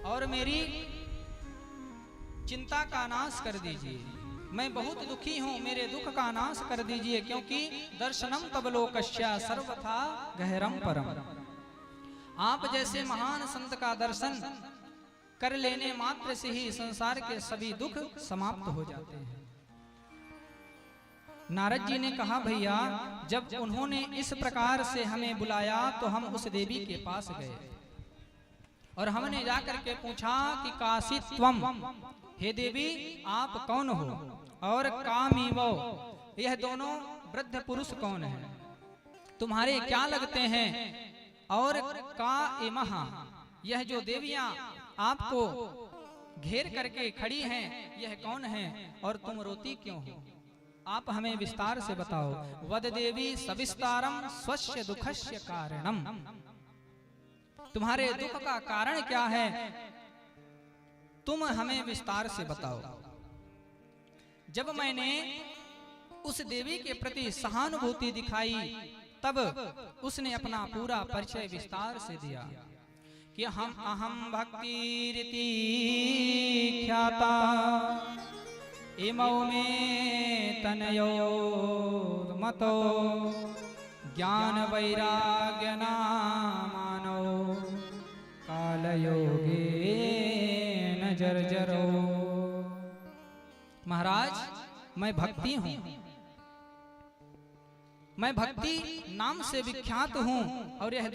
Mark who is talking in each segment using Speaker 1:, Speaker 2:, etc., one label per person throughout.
Speaker 1: और मेरी चिंता का नाश कर दीजिए। मैं बहुत दुखी हूँ, मेरे दुख का नाश कर दीजिए, क्योंकि दर्शनम तब लोकस्य सर्वथा गहरम परम। आप जैसे महान संत का दर्शन कर लेने मात्र से ही संसार के सभी दुख समाप्त हो जाते हैं। नारद जी ने कहा, भैया जब उन्होंने इस प्रकार से हमें बुलाया तो हम उस देवी के पास गए और हमने जाकर के पूछा कि काशी त्वम, हे देवी आप कौन हो, और कामीवो, यह दोनों वृद्ध पुरुष कौन है, तुम्हारे क्या लगते हैं, और का इमह, यह जो देवियां आपको घेर करके खड़ी हैं यह कौन है, और तुम रोती क्यों हो, आप हमें विस्तार से बताओ। वद देवी सविस्तारम स्वस्य दुखस्य कारणम, तुम्हारे दुख का कारण क्या है, तुम हमें विस्तार से बताओ। जब मैंने उस देवी के प्रति सहानुभूति दिखाई तब उसने अपना पूरा परिचय विस्तार से दिया कि हम अहम भक्तिरिति ख्याता इमौ में तनयो मतो ज्ञान वैराग्य नामानो कालयोगे न जर्जरो। महाराज मैं भक्ति हूँ, मैं भक्ति नाम से विख्यात हूँ, और यह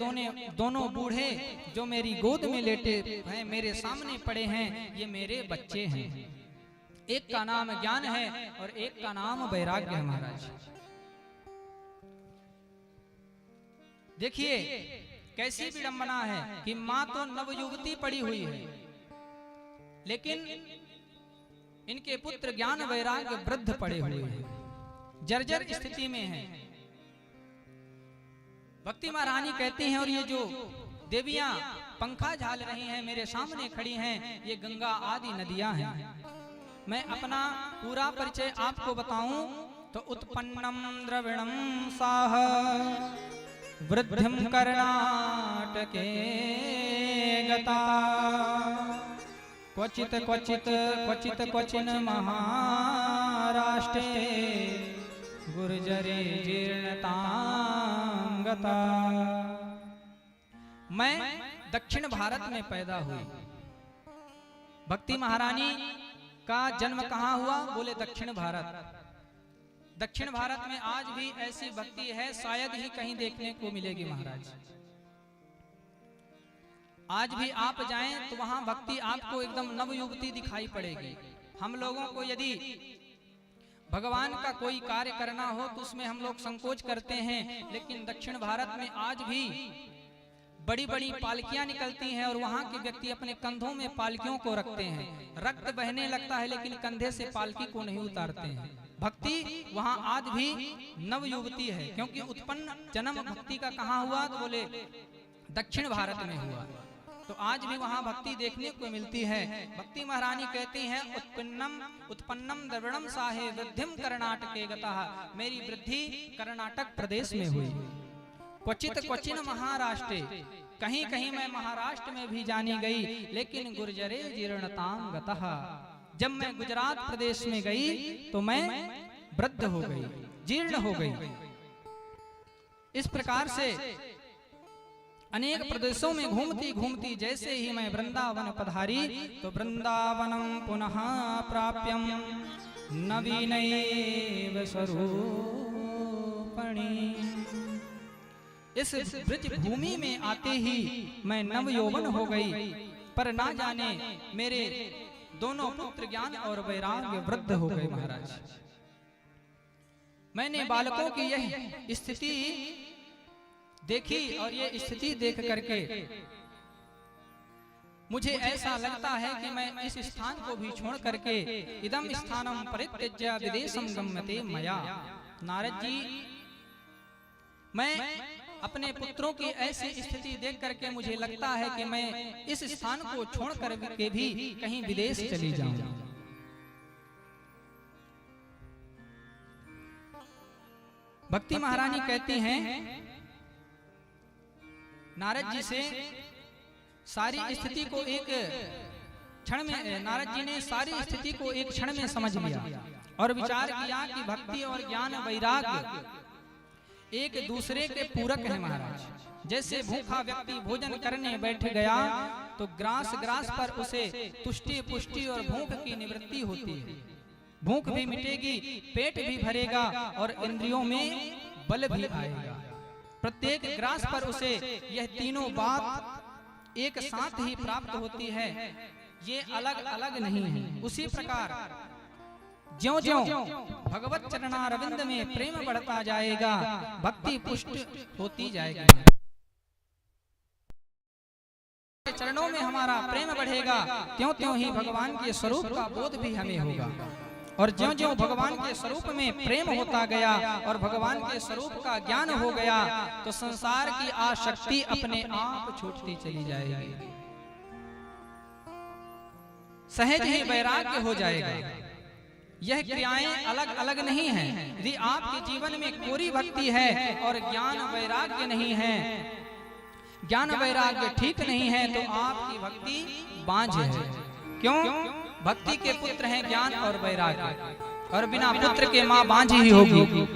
Speaker 1: दोनों बूढ़े जो मेरी गोद में लेटे हैं, मेरे सामने पड़े हैं, ये मेरे बच्चे हैं। एक का नाम ज्ञान है और एक का नाम वैराग्य है। महाराज देखिए कैसी विडंबना है कि माँ तो नवयुवती पड़ी हुई है, लेकिन इनके पुत्र ज्ञान वैराग्य वृद्ध पड़े हुए हैं, जर्जर स्थिति में हैं। भक्ति महारानी कहती हैं, और ये जो देवियां पंखा झाल रही हैं मेरे सामने खड़ी हैं, ये गंगा आदि नदियां हैं। मैं अपना पूरा परिचय आपको बताऊं तो उत्पन्नम द्रविणम साह वृद्धिम कर्णाटके गता क्वचित क्वचित क्वचित क्वचिन महाराष्ट्रे गुर्जरे जीर्णतां गता। मैं दक्षिण भारत में पैदा हुई। भक्ति महारानी का जन्म कहाँ हुआ, बोले दक्षिण भारत। दक्षिण भारत में आज भी ऐसी भक्ति है, शायद ही कहीं देखने को मिलेगी। महाराज आज भी आप जाएं तो वहां भक्ति आपको एकदम नवयुवती दिखाई पड़ेगी। हम लोगों को यदि भगवान का कोई कार्य करना हो तो उसमें हम लोग संकोच करते हैं, लेकिन दक्षिण भारत में आज भी बड़ी बड़ी पालकियां निकलती हैं और वहां के व्यक्ति अपने कंधों में पालकियों को रखते हैं। रक्त बहने लगता है लेकिन कंधे से पालकी को नहीं उतारते हैं। भक्ति वहां आज भी नवयुवती है, क्योंकि उत्पन्न जन्म भक्ति का कहाँ हुआ, तो बोले दक्षिण भारत में हुआ। तो आज भी वहां भक्ति देखने को मिलती है। भक्ति महारानी कहती हैं, उत्पन्नम द्रविणम साहे वृद्धिम कर्णाटके गतः, मेरी वृद्धि कर्नाटक प्रदेश में हुई। क्वचित क्वचिन महाराष्ट्र, कहीं कहीं मैं महाराष्ट्र में भी जानी गई, लेकिन गुर्जरे जीर्णतां गतः, जब मैं गुजरात प्रदेश में गई तो मैं वृद्ध हो गई, जीर्ण हो गई। इस प्रकार से अनेक प्रदेशों में घूमती घूमती जैसे ही मैं वृंदावन पधारी तो वृंदावनम पुनः प्राप्यम नवीनैव स्वरूपणी। इस ब्रज भूमि में आते ही मैं नवयौवन हो गई, पर ना जाने मेरे दोनों पुत्र ज्ञान और वैराग्य वृद्ध हो गए। महाराज मैंने बालकों की यह स्थिति देखी और ये स्थिति देख करके मुझे ऐसा लगता है कि मैं इस स्थान को भी छोड़ करके इदम स्थानम परित्यज्य विदेशम गम्यते मया। नारद जी, मैं अपने पुत्रों की ऐसी स्थिति देख करके मुझे लगता है कि मैं इस स्थान को छोड़ करके भी कहीं विदेश चली जाऊं। भक्ति महारानी कहती हैं नारद जी से सारी स्थिति को एक क्षण में, नारद जी ने सारी स्थिति को एक क्षण में समझ लिया और विचार किया कि भक्ति और ज्ञान वैराग्य एक दूसरे के पूरक हैं महाराज। जैसे भूखा व्यक्ति भोजन करने बैठ गया तो ग्रास ग्रास पर उसे तुष्टि पुष्टि और भूख की निवृत्ति होती है। भूख भी मिटेगी, पेट भी भरेगा और इंद्रियों में बल भी आएगा। प्रत्येक ग्रास पर उसे यह तीनों बात एक साथ ही प्राप्त होती है, ये अलग अलग नहीं है। उसी प्रकार ज्यों ज्यों भगवत चरणारविंद में प्रेम बढ़ता जाएगा, भक्ति पुष्ट होती जाएगी। चरणों में हमारा प्रेम बढ़ेगा, त्यों त्यों ही भगवान के स्वरूप का बोध भी हमें होगा। और ज्यों ज्यों भगवान के स्वरूप में प्रेम होता गया और भगवान के स्वरूप का ज्ञान हो गया तो संसार की आसक्ति अपने आप छूटती चली जाएगी, सहज ही वैराग्य हो जाएगा। यह क्रियाएं अलग अलग नहीं हैं। यदि आपके जीवन में कोरी भक्ति है और ज्ञान वैराग्य नहीं है, ज्ञान वैराग्य ठीक नहीं है, तो आपकी भक्ति बांझ है। क्यों? भक्ति के पुत्र हैं ज्ञान और वैराग्य, और बिना पुत्र के माँ बांझ ही होगी।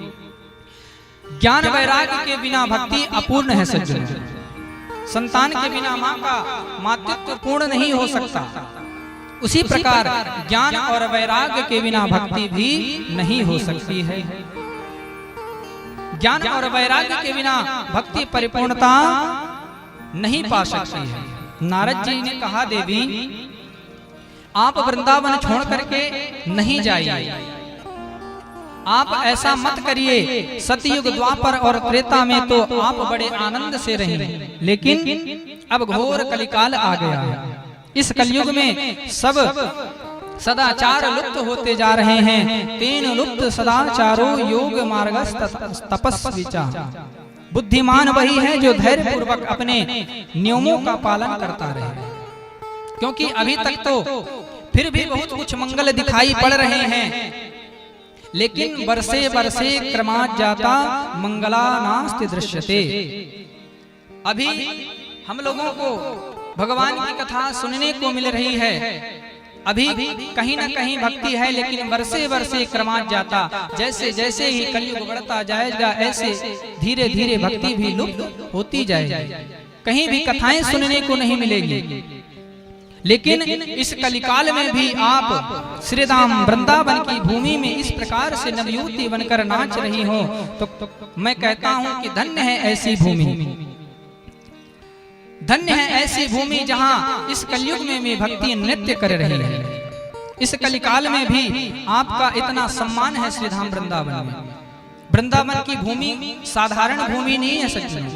Speaker 1: ज्ञान वैराग्य के बिना भक्ति अपूर्ण है सज्जन। संतान के बिना माँ का मातृत्व पूर्ण नहीं हो सकता। उसी प्रकार ज्ञान और वैराग्य के बिना भक्ति भी नहीं हो सकती है। ज्ञान और वैराग्य के बिना भक्ति परिपूर्णता नहीं पा सकती है। नारद जी ने कहा, देवी आप वृंदावन छोड़ करके नहीं जाइए, आप ऐसा मत करिए। सतयुग द्वापर और त्रेता में तो आप बड़े आनंद से रहे, लेकिन अब घोर कलिकाल आ गया है। इस कलयुग में सब सदाचार लुप्त होते जा रहे हैं। तेन लुप्त सदाचारो योग मार्गस्थ तपस्वी चा। बुद्धिमान वही है जो धैर्य पूर्वक अपने नियमों का पालन करता रहे, क्योंकि अभी तक तो फिर भी बहुत कुछ मंगल दिखाई पड़ रहे हैं, लेकिन वर्षे वर्षे क्रमात् जाता मंगला नास्ति दृश्यते। अभी हम लोगों को भगवान की कथा सुनने को मिल रही है, अभी कहीं ना कहीं भक्ति है, लेकिन वर्षे वर्षे क्रमात् जाता। जैसे जैसे ही कलयुग बढ़ता जाएगा ऐसे धीरे धीरे भक्ति भी लुप्त होती जाएगी। कहीं भी कथाएं सुनने को नहीं मिलेगी। लेकिन इस कलिकाल में भी आप श्री राम वृंदावन की भूमि में इस प्रकार से नवयुवती बनकर नाच रही हो, तो मैं कहता हूं कि धन्य है ऐसी भूमि, धन्य है ऐसी भूमि जहां इस कलयुग में भी भक्ति नृत्य कर रही है। इस कलिकाल में भी आपका इतना सम्मान है श्री धाम वृंदावन में। वृंदावन की भूमि साधारण भूमि नहीं है सज्जन,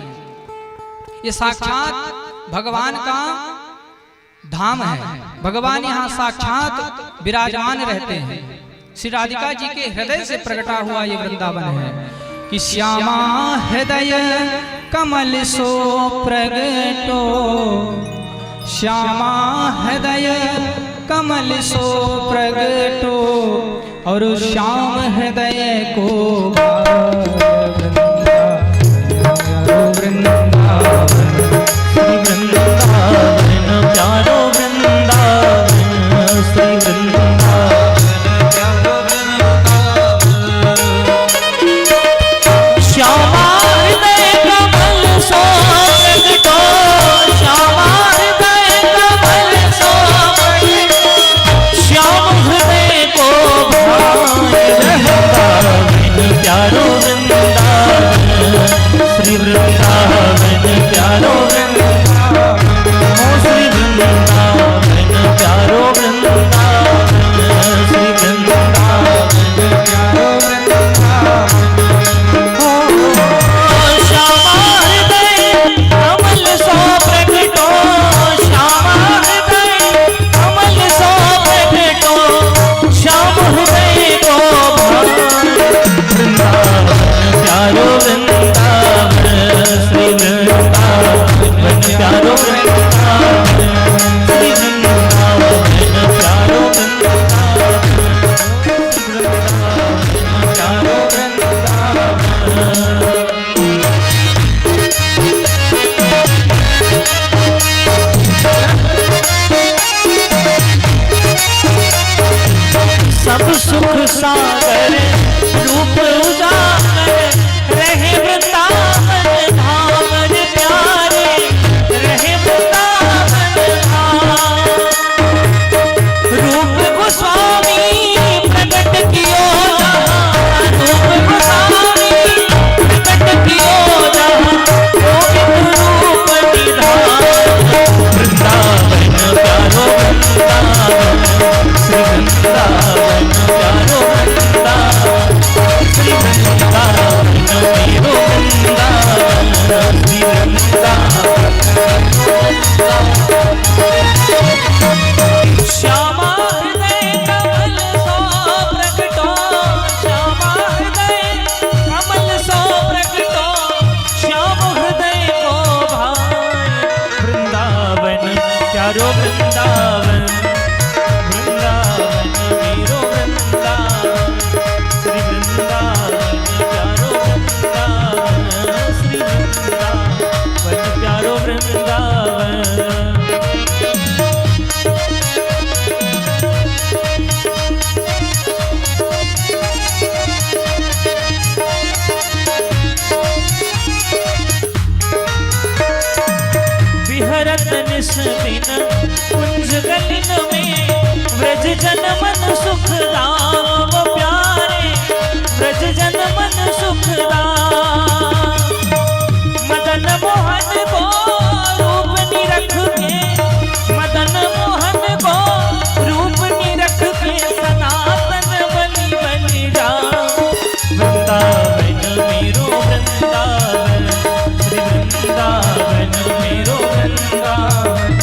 Speaker 1: ये साक्षात भगवान का धाम है। भगवान यहाँ साक्षात विराजमान रहते हैं। श्री राधिका जी के हृदय से प्रकटा हुआ ये वृंदावन है कि श्यामा हृदय कमल सो प्रगटो, श्यामा हृदय कमल सो प्रगटो, और श्याम हृदय को प्यारो वृंदावन, श्री वृंदावन प्यारो वृंदावन। श्यामा हृदय कमल सो प्रगटो, श्यामा हृदय कमल सो प्रगटो, श्याम हृदय को भाए वृंदावन प्यारो वृंदावन, श्री वृंदावन प्यारो वृंदावन।
Speaker 2: सुख सागर रूप उजागर रहे वृंदावन धाम रे प्यारे रहे वृंदावन धाम। रूप गोस्वामी प्रकट कियो जहाँ रूप गोस्वामी प्रकट कियो जहाँ गोविंद रूप निधान। वृंदावन प्यारो वृंदावन श्री वृंदावन प्यारो वृंदावन श्री वृंदावन मेरो वृंदावन श्री वृंदावन। श्यामा हृदय कमल सो प्रकटो श्यामा हृदय कमल सो प्रकटो श्याम हृदय को भाई। वृंदावन प्यारो वृंदावन वृंदावन मेरो वृंदावन श्री वृंदावन प्यारो वृंदावन श्री वृंदावन प्यारो वृंदावन। विहरत निस दिन कुंज गलिन में व्रज जन मन सुख राम प्यारे व्रज जन मन सुख राम। मदन मोहन को रूप निरख के मदन मोहन को रूप निरख के सनातन बलि बलि राम। वृंदावन मेरो वृंदावन श्री वृंदावन मेरो वृंदावन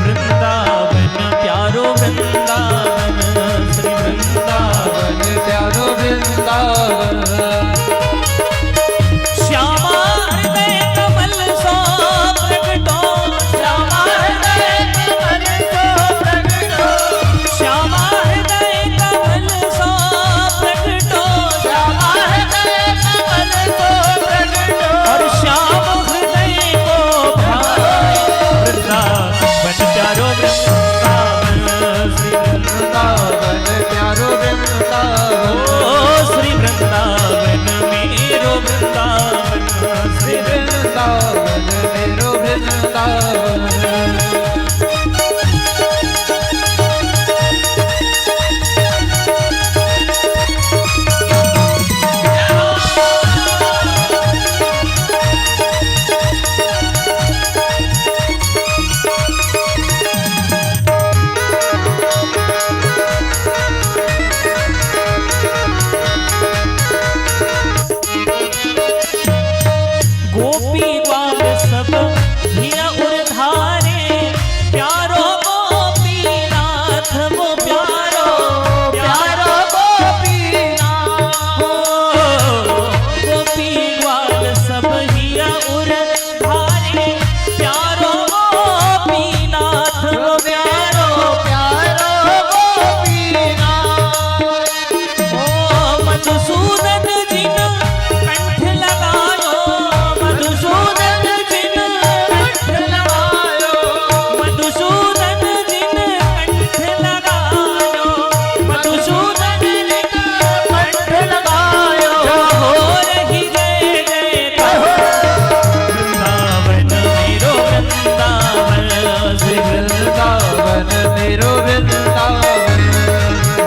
Speaker 2: वृंदावन प्यारो वृंदावन श्री वृंदावन प्यारो वृंदावन। श्यामा हृदय कमल सो प्रकटो श्यामा हृदय कमल सो प्रकटो श्यामा हृदय कमल सो प्रकटो श्यामा हृदय कमल सो प्रकटो और श्याम हृदय को भाई। वृंदावन प्यारो वृंदावन श्री वृंदावन प्यारो वृंदावन ओ श्री वृंदावन मेरो वृंदावन श्री वृंदावन मेरो वृंदावन। गोपी ग्वाल सब हिया उर्धारे प्यारो गोपीनाथ वो प्यारो प्यारो गोपीनाथ। गोपी ग्वाल सब हिया उर्धारे प्यारो गोपीनाथ वो प्यारो प्यारो गोपीनाथ। ओ मधुसूदन जिन कंठ लगायो मधुसूदन जिन कंठ लगायो मधुसूदन जिन कंठ लगायो मधुसूदन जिन कंठ लगायो हो रही जय जयकार। वृंदावन मेरो वृंदावन श्री वृंदावन मेरो वृंदावन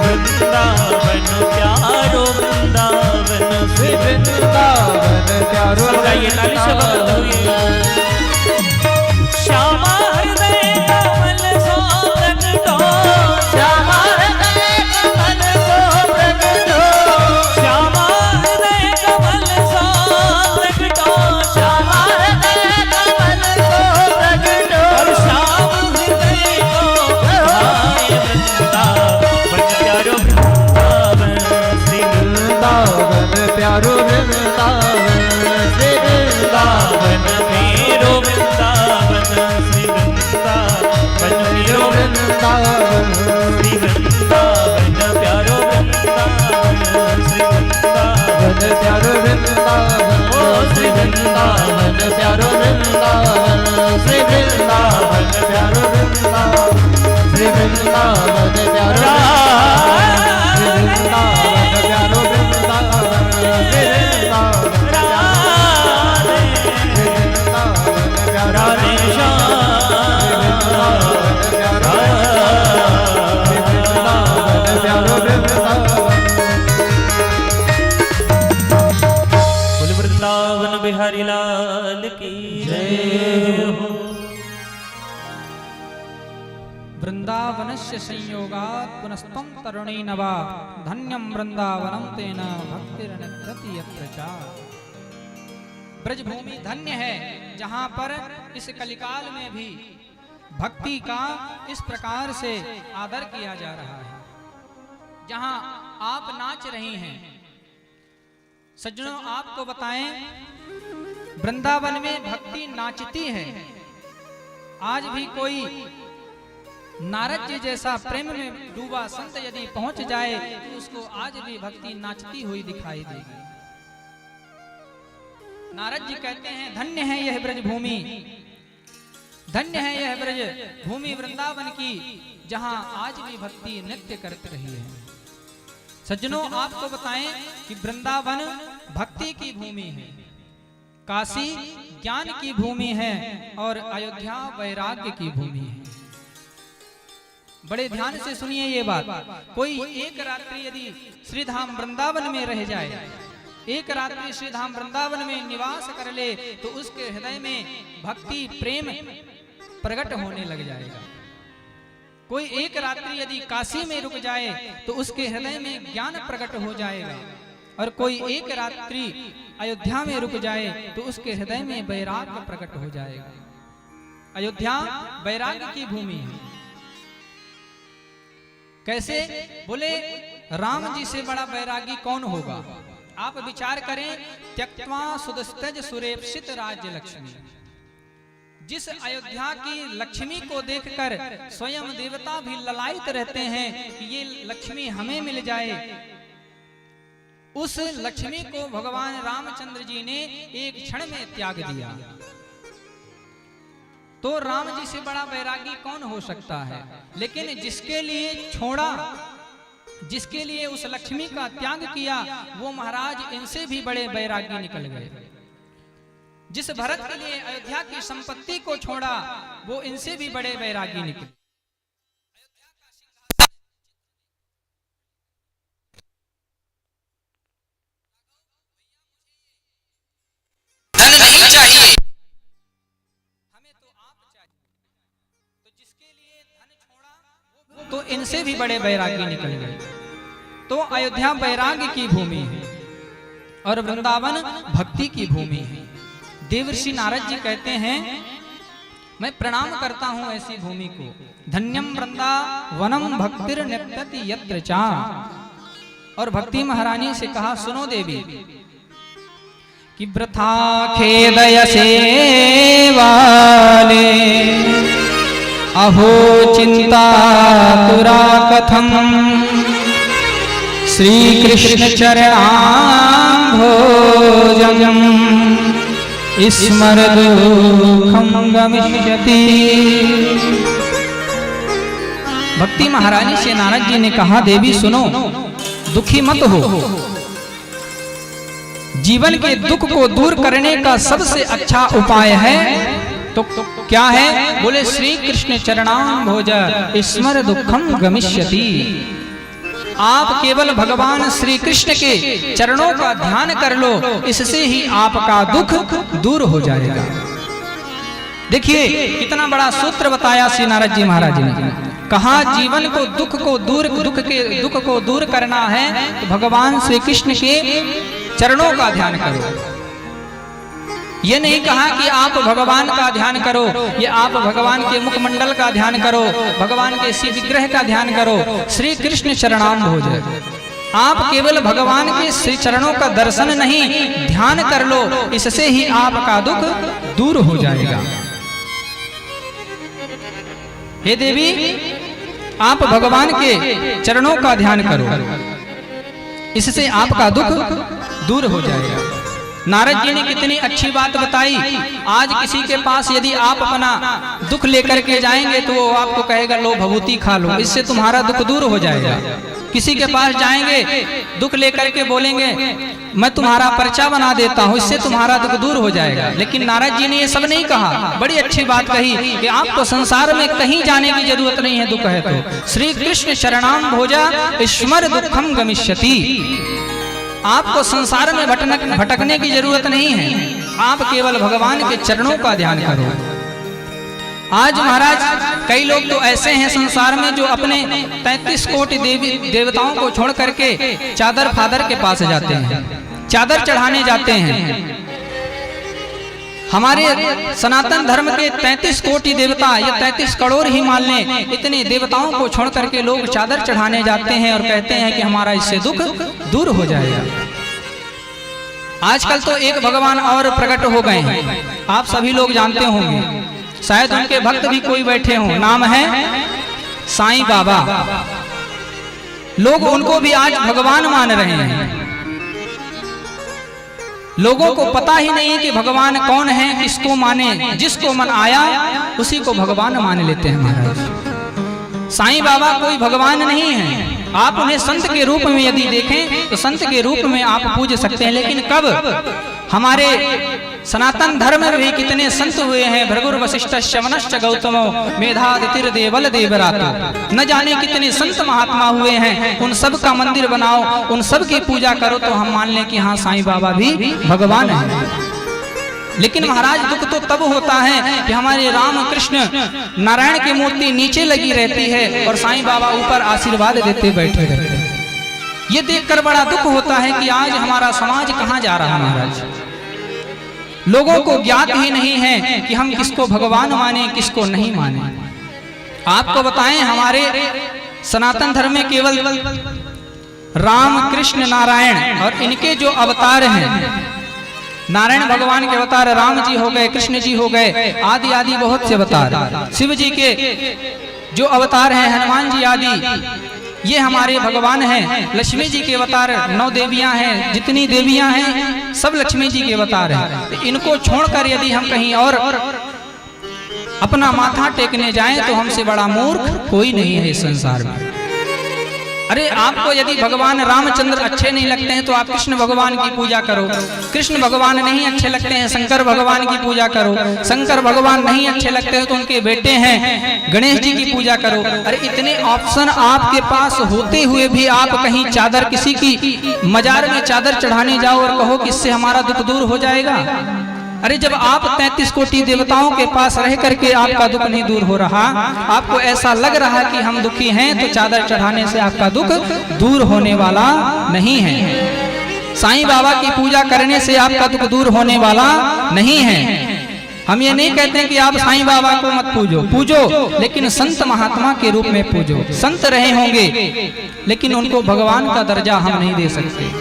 Speaker 2: वृंदावन प्यारो वृंदावन श्री वृंदावन प्यारो गाइए ताली से बंद हुई। श्यामा हृदय कमल सो प्रकटो श्यामा हृदय कमल सो प्रकटो श्यामा हृदय कमल सो प्रकटो श्यामा हृदय कमल सो प्रकटो और श्याम हृदय को भाई। वृंदावन प्यारो वृंदावन श्री वृंदावन प्यारो वृंदावन श्री वृंदावन मेरो वृंदावन श्री वृंदावन मेरो वृंदावन श्री वृंदावन प्यारो वृंदावन श्री वृंदावन प्यारो वृंदावन ओ श्री वृंदावन प्यारो वृंदावन श्री वृंदावन प्यारो वृंदावन श्री वृंदावन प्यारो
Speaker 1: वृंदावनस्य संयोगात् पुनस्त्वं तरुणी नवा धन्यं वृंदावनं तेन भक्तिर्नित्यति यत्र च। ब्रजभूमि धन्य है जहाँ पर इस कलिकाल में भी भक्ति का इस प्रकार से आदर किया जा रहा है। जहाँ आप नाच रही हैं सज्जनों, आपको बताएं वृंदावन में भक्ति नाचती है। आज भी कोई नारद जी जैसा प्रेम में डूबा संत यदि पहुंच जाए तो उसको आज भी भक्ति नाचती हुई दिखाई देगी। नारद जी कहते हैं धन्य है यह ब्रज भूमि, धन्य है यह ब्रज भूमि वृंदावन की, जहां आज भी भक्ति नृत्य करती रही है। सज्जनों, आपको बताएं कि वृंदावन भक्ति की भूमि है, काशी ज्ञान की भूमि है और अयोध्या वैराग्य की भूमि है। बड़े ध्यान से सुनिए ये बात। कोई एक रात्रि यदि श्रीधाम वृंदावन में रह जाए, एक रात्रि श्रीधाम वृंदावन में निवास कर ले तो उसके हृदय में भक्ति प्रेम प्रकट होने लग जाएगा। कोई एक रात्रि यदि काशी में रुक जाए तो उसके हृदय में ज्ञान प्रकट हो जाएगा, और कोई एक रात्रि अयोध्या में रुक जाए तो उसके हृदय में वैराग्य प्रकट हो जाएगा। अयोध्या वैराग्य की भूमि है। कैसे? बोले राम जी से बड़ा वैरागी कौन होगा? आप विचार करें, त्यक्त्वा सुदस्तज सुरेप्सित राज्य लक्ष्मी। जिस अयोध्या की लक्ष्मी को देखकर स्वयं देवता भी ललायित रहते हैं कि ये लक्ष्मी हमें मिल जाए, उस लक्ष्मी को भगवान रामचंद्र जी ने एक क्षण में त्याग दिया। तो राम जी से बड़ा वैरागी कौन हो सकता है? लेकिन जिसके लिए छोड़ा, जिसके लिए उस लक्ष्मी का त्याग किया, वो महाराज इनसे भी बड़े वैरागी निकल गए। जिस भरत के लिए अयोध्या की संपत्ति को छोड़ा, वो इनसे भी बड़े वैरागी निकले। धन नहीं चाहिए, हमें तो आप चाहिए। तो जिसके लिए धन छोड़ा, तो इनसे भी बड़े वैरागी निकल गए। तो अयोध्या वैराग्य की भूमि है और वृंदावन भक्ति की भूमि है। देवर्षि नारद जी कहते हैं, मैं प्रणाम करता हूं ऐसी भूमि को। धन्यम वृंदावनम भक्तिर्नित्यति यत्र चा। और भक्ति महारानी से कहा, सुनो देवी कि वृथा खेदयसे वाले अहो चिंता तुरा कथम श्री कृष्ण चरणाम्भोजम् स्मर दुःखं गमिष्यति। भक्ति महारानी से नारद जी ने कहा, देवी सुनो, दुखी मत हो। जीवन के दुख को दूर करने का सबसे अच्छा उपाय है तो क्या है? बोले श्री कृष्ण चरणाम्भोज स्मर दुःखं गमिष्यति। आप केवल भगवान श्री कृष्ण के चरणों का ध्यान कर लो, इससे ही आपका दुख दूर हो जाएगा। देखिए कितना बड़ा सूत्र बताया श्री नारद जी महाराज ने। कहा जीवन को दुख को दूर करना है तो भगवान श्री कृष्ण के चरणों का ध्यान करो। ये नहीं कहा कि आप भगवान का ध्यान करो, ये आप भगवान के मुखमंडल का ध्यान करो, भगवान के शिव विग्रह का ध्यान करो। श्री कृष्ण चरणाम्भोज, आप केवल भगवान के श्री चरणों का दर्शन नहीं ध्यान कर लो, इससे ही आपका दुख दूर हो जाएगा। हे देवी, आप भगवान के चरणों का ध्यान करो, इससे आपका दुख दूर हो जाएगा। नारद जी ने कितनी अच्छी बात बताई। आज किसी के पास यदि आप अपना दुख लेकर के जाएंगे तो वो आपको कहेगा लो भभूति खा लो, इससे तुम्हारा दुख दूर हो जाएगा। किसी के पास जाएंगे दुख लेकर के बोलेंगे मैं तुम्हारा पर्चा बना देता हूँ, इससे तुम्हारा दुख दूर हो जाएगा। लेकिन नारद जी ने ये सब नहीं कहा। बड़ी अच्छी बात कही कि आपको संसार में कहीं जाने की जरूरत नहीं है, दुख है तो श्री कृष्ण शरणाम्भोजा स्मर दुःखं गमिष्यति। आपको संसार में भटकने की जरूरत नहीं है, आप केवल भगवान के चरणों का ध्यान करो। आज महाराज कई लोग तो ऐसे हैं संसार में जो अपने 33 कोटि देवी देवताओं को छोड़ करके चादर फादर के पास जाते हैं, चादर चढ़ाने जाते हैं। हमारे सनातन धर्म के 33 कोटि देवता या 33 करोड़ ही मान लें, इतने देवताओं को छोड़ करके लोग चादर चढ़ाने जाते हैं और कहते हैं कि हमारा इससे दुख दूर हो जाएगा। आजकल तो एक भगवान और प्रकट हो गए हैं, आप सभी लोग जानते होंगे, शायद उनके भक्त भी कोई बैठे हों, नाम है साईं बाबा। लोग उनको भी आज भगवान मान रहे हैं। लोगों को पता ही नहीं है कि भगवान कौन है, किसको माने, जिसको मन आया उसी को भगवान मान लेते हैं महाराज। साईं बाबा कोई भगवान नहीं है। आप उन्हें संत के रूप में यदि देखें तो संत के रूप में आप पूज सकते हैं, लेकिन कब? हमारे सनातन धर्म में भी कितने संत हुए हैं, भृगुर वशिष्ठ शवनश्च गौतमो मेधातिथिर देवल देवरातो, न जाने कितने संत महात्मा हुए हैं। उन सब का मंदिर बनाओ, उन सब की पूजा करो तो हम मान लें कि हाँ साईं बाबा भी भगवान है। लेकिन महाराज दुख तो तब होता है कि हमारे राम कृष्ण नारायण की मूर्ति नीचे लगी रहती है और साईं बाबा ऊपर आशीर्वाद देते बैठे रहते हैं। ये देखकर बड़ा दुख होता है कि आज हमारा समाज कहाँ जा रहा है महाराज। लोगों को ज्ञात ही नहीं है कि हम किसको भगवान माने, किसको नहीं माने। आपको बताएं, हमारे सनातन धर्म में केवल राम कृष्ण नारायण और इनके जो अवतार हैं, नारायण भगवान के अवतार राम जी हो गए, कृष्ण जी हो गए, आदि आदि बहुत से अवतार, शिव जी के जो अवतार हैं, हनुमान जी आदि, ये हमारे भगवान हैं। लक्ष्मी जी के अवतार 9 देवियां हैं, जितनी देवियां हैं सब लक्ष्मी जी के अवतार हैं। तो इनको छोड़कर यदि हम कहीं और अपना माथा टेकने जाएं तो हमसे बड़ा मूर्ख कोई नहीं है इस संसार में। अरे आपको यदि भगवान रामचंद्र अच्छे नहीं लगते हैं तो आप कृष्ण भगवान की पूजा करो, कृष्ण भगवान नहीं अच्छे लगते हैं शंकर भगवान की पूजा करो, शंकर भगवान नहीं अच्छे लगते हैं तो उनके बेटे हैं गणेश जी की पूजा करो। अरे इतने ऑप्शन आपके पास होते हुए भी आप कहीं चादर, किसी की मजार में चादर चढ़ाने जाओ और कहो कि इससे हमारा दुख दूर हो जाएगा। अरे जब आप 33 कोटि देवताओं के पास रह करके आपका दुख नहीं दूर हो रहा, आपको ऐसा लग रहा कि हम दुखी हैं, तो चादर चढ़ाने से आपका दुख दूर होने वाला नहीं है। साईं बाबा की पूजा करने से आपका दुख दूर होने वाला नहीं है। हम ये नहीं कहते कि आप साईं बाबा को मत पूजो, पूजो लेकिन संत महात्मा के रूप में पूजो। संत रहे होंगे लेकिन उनको भगवान का दर्जा हम नहीं दे सकते।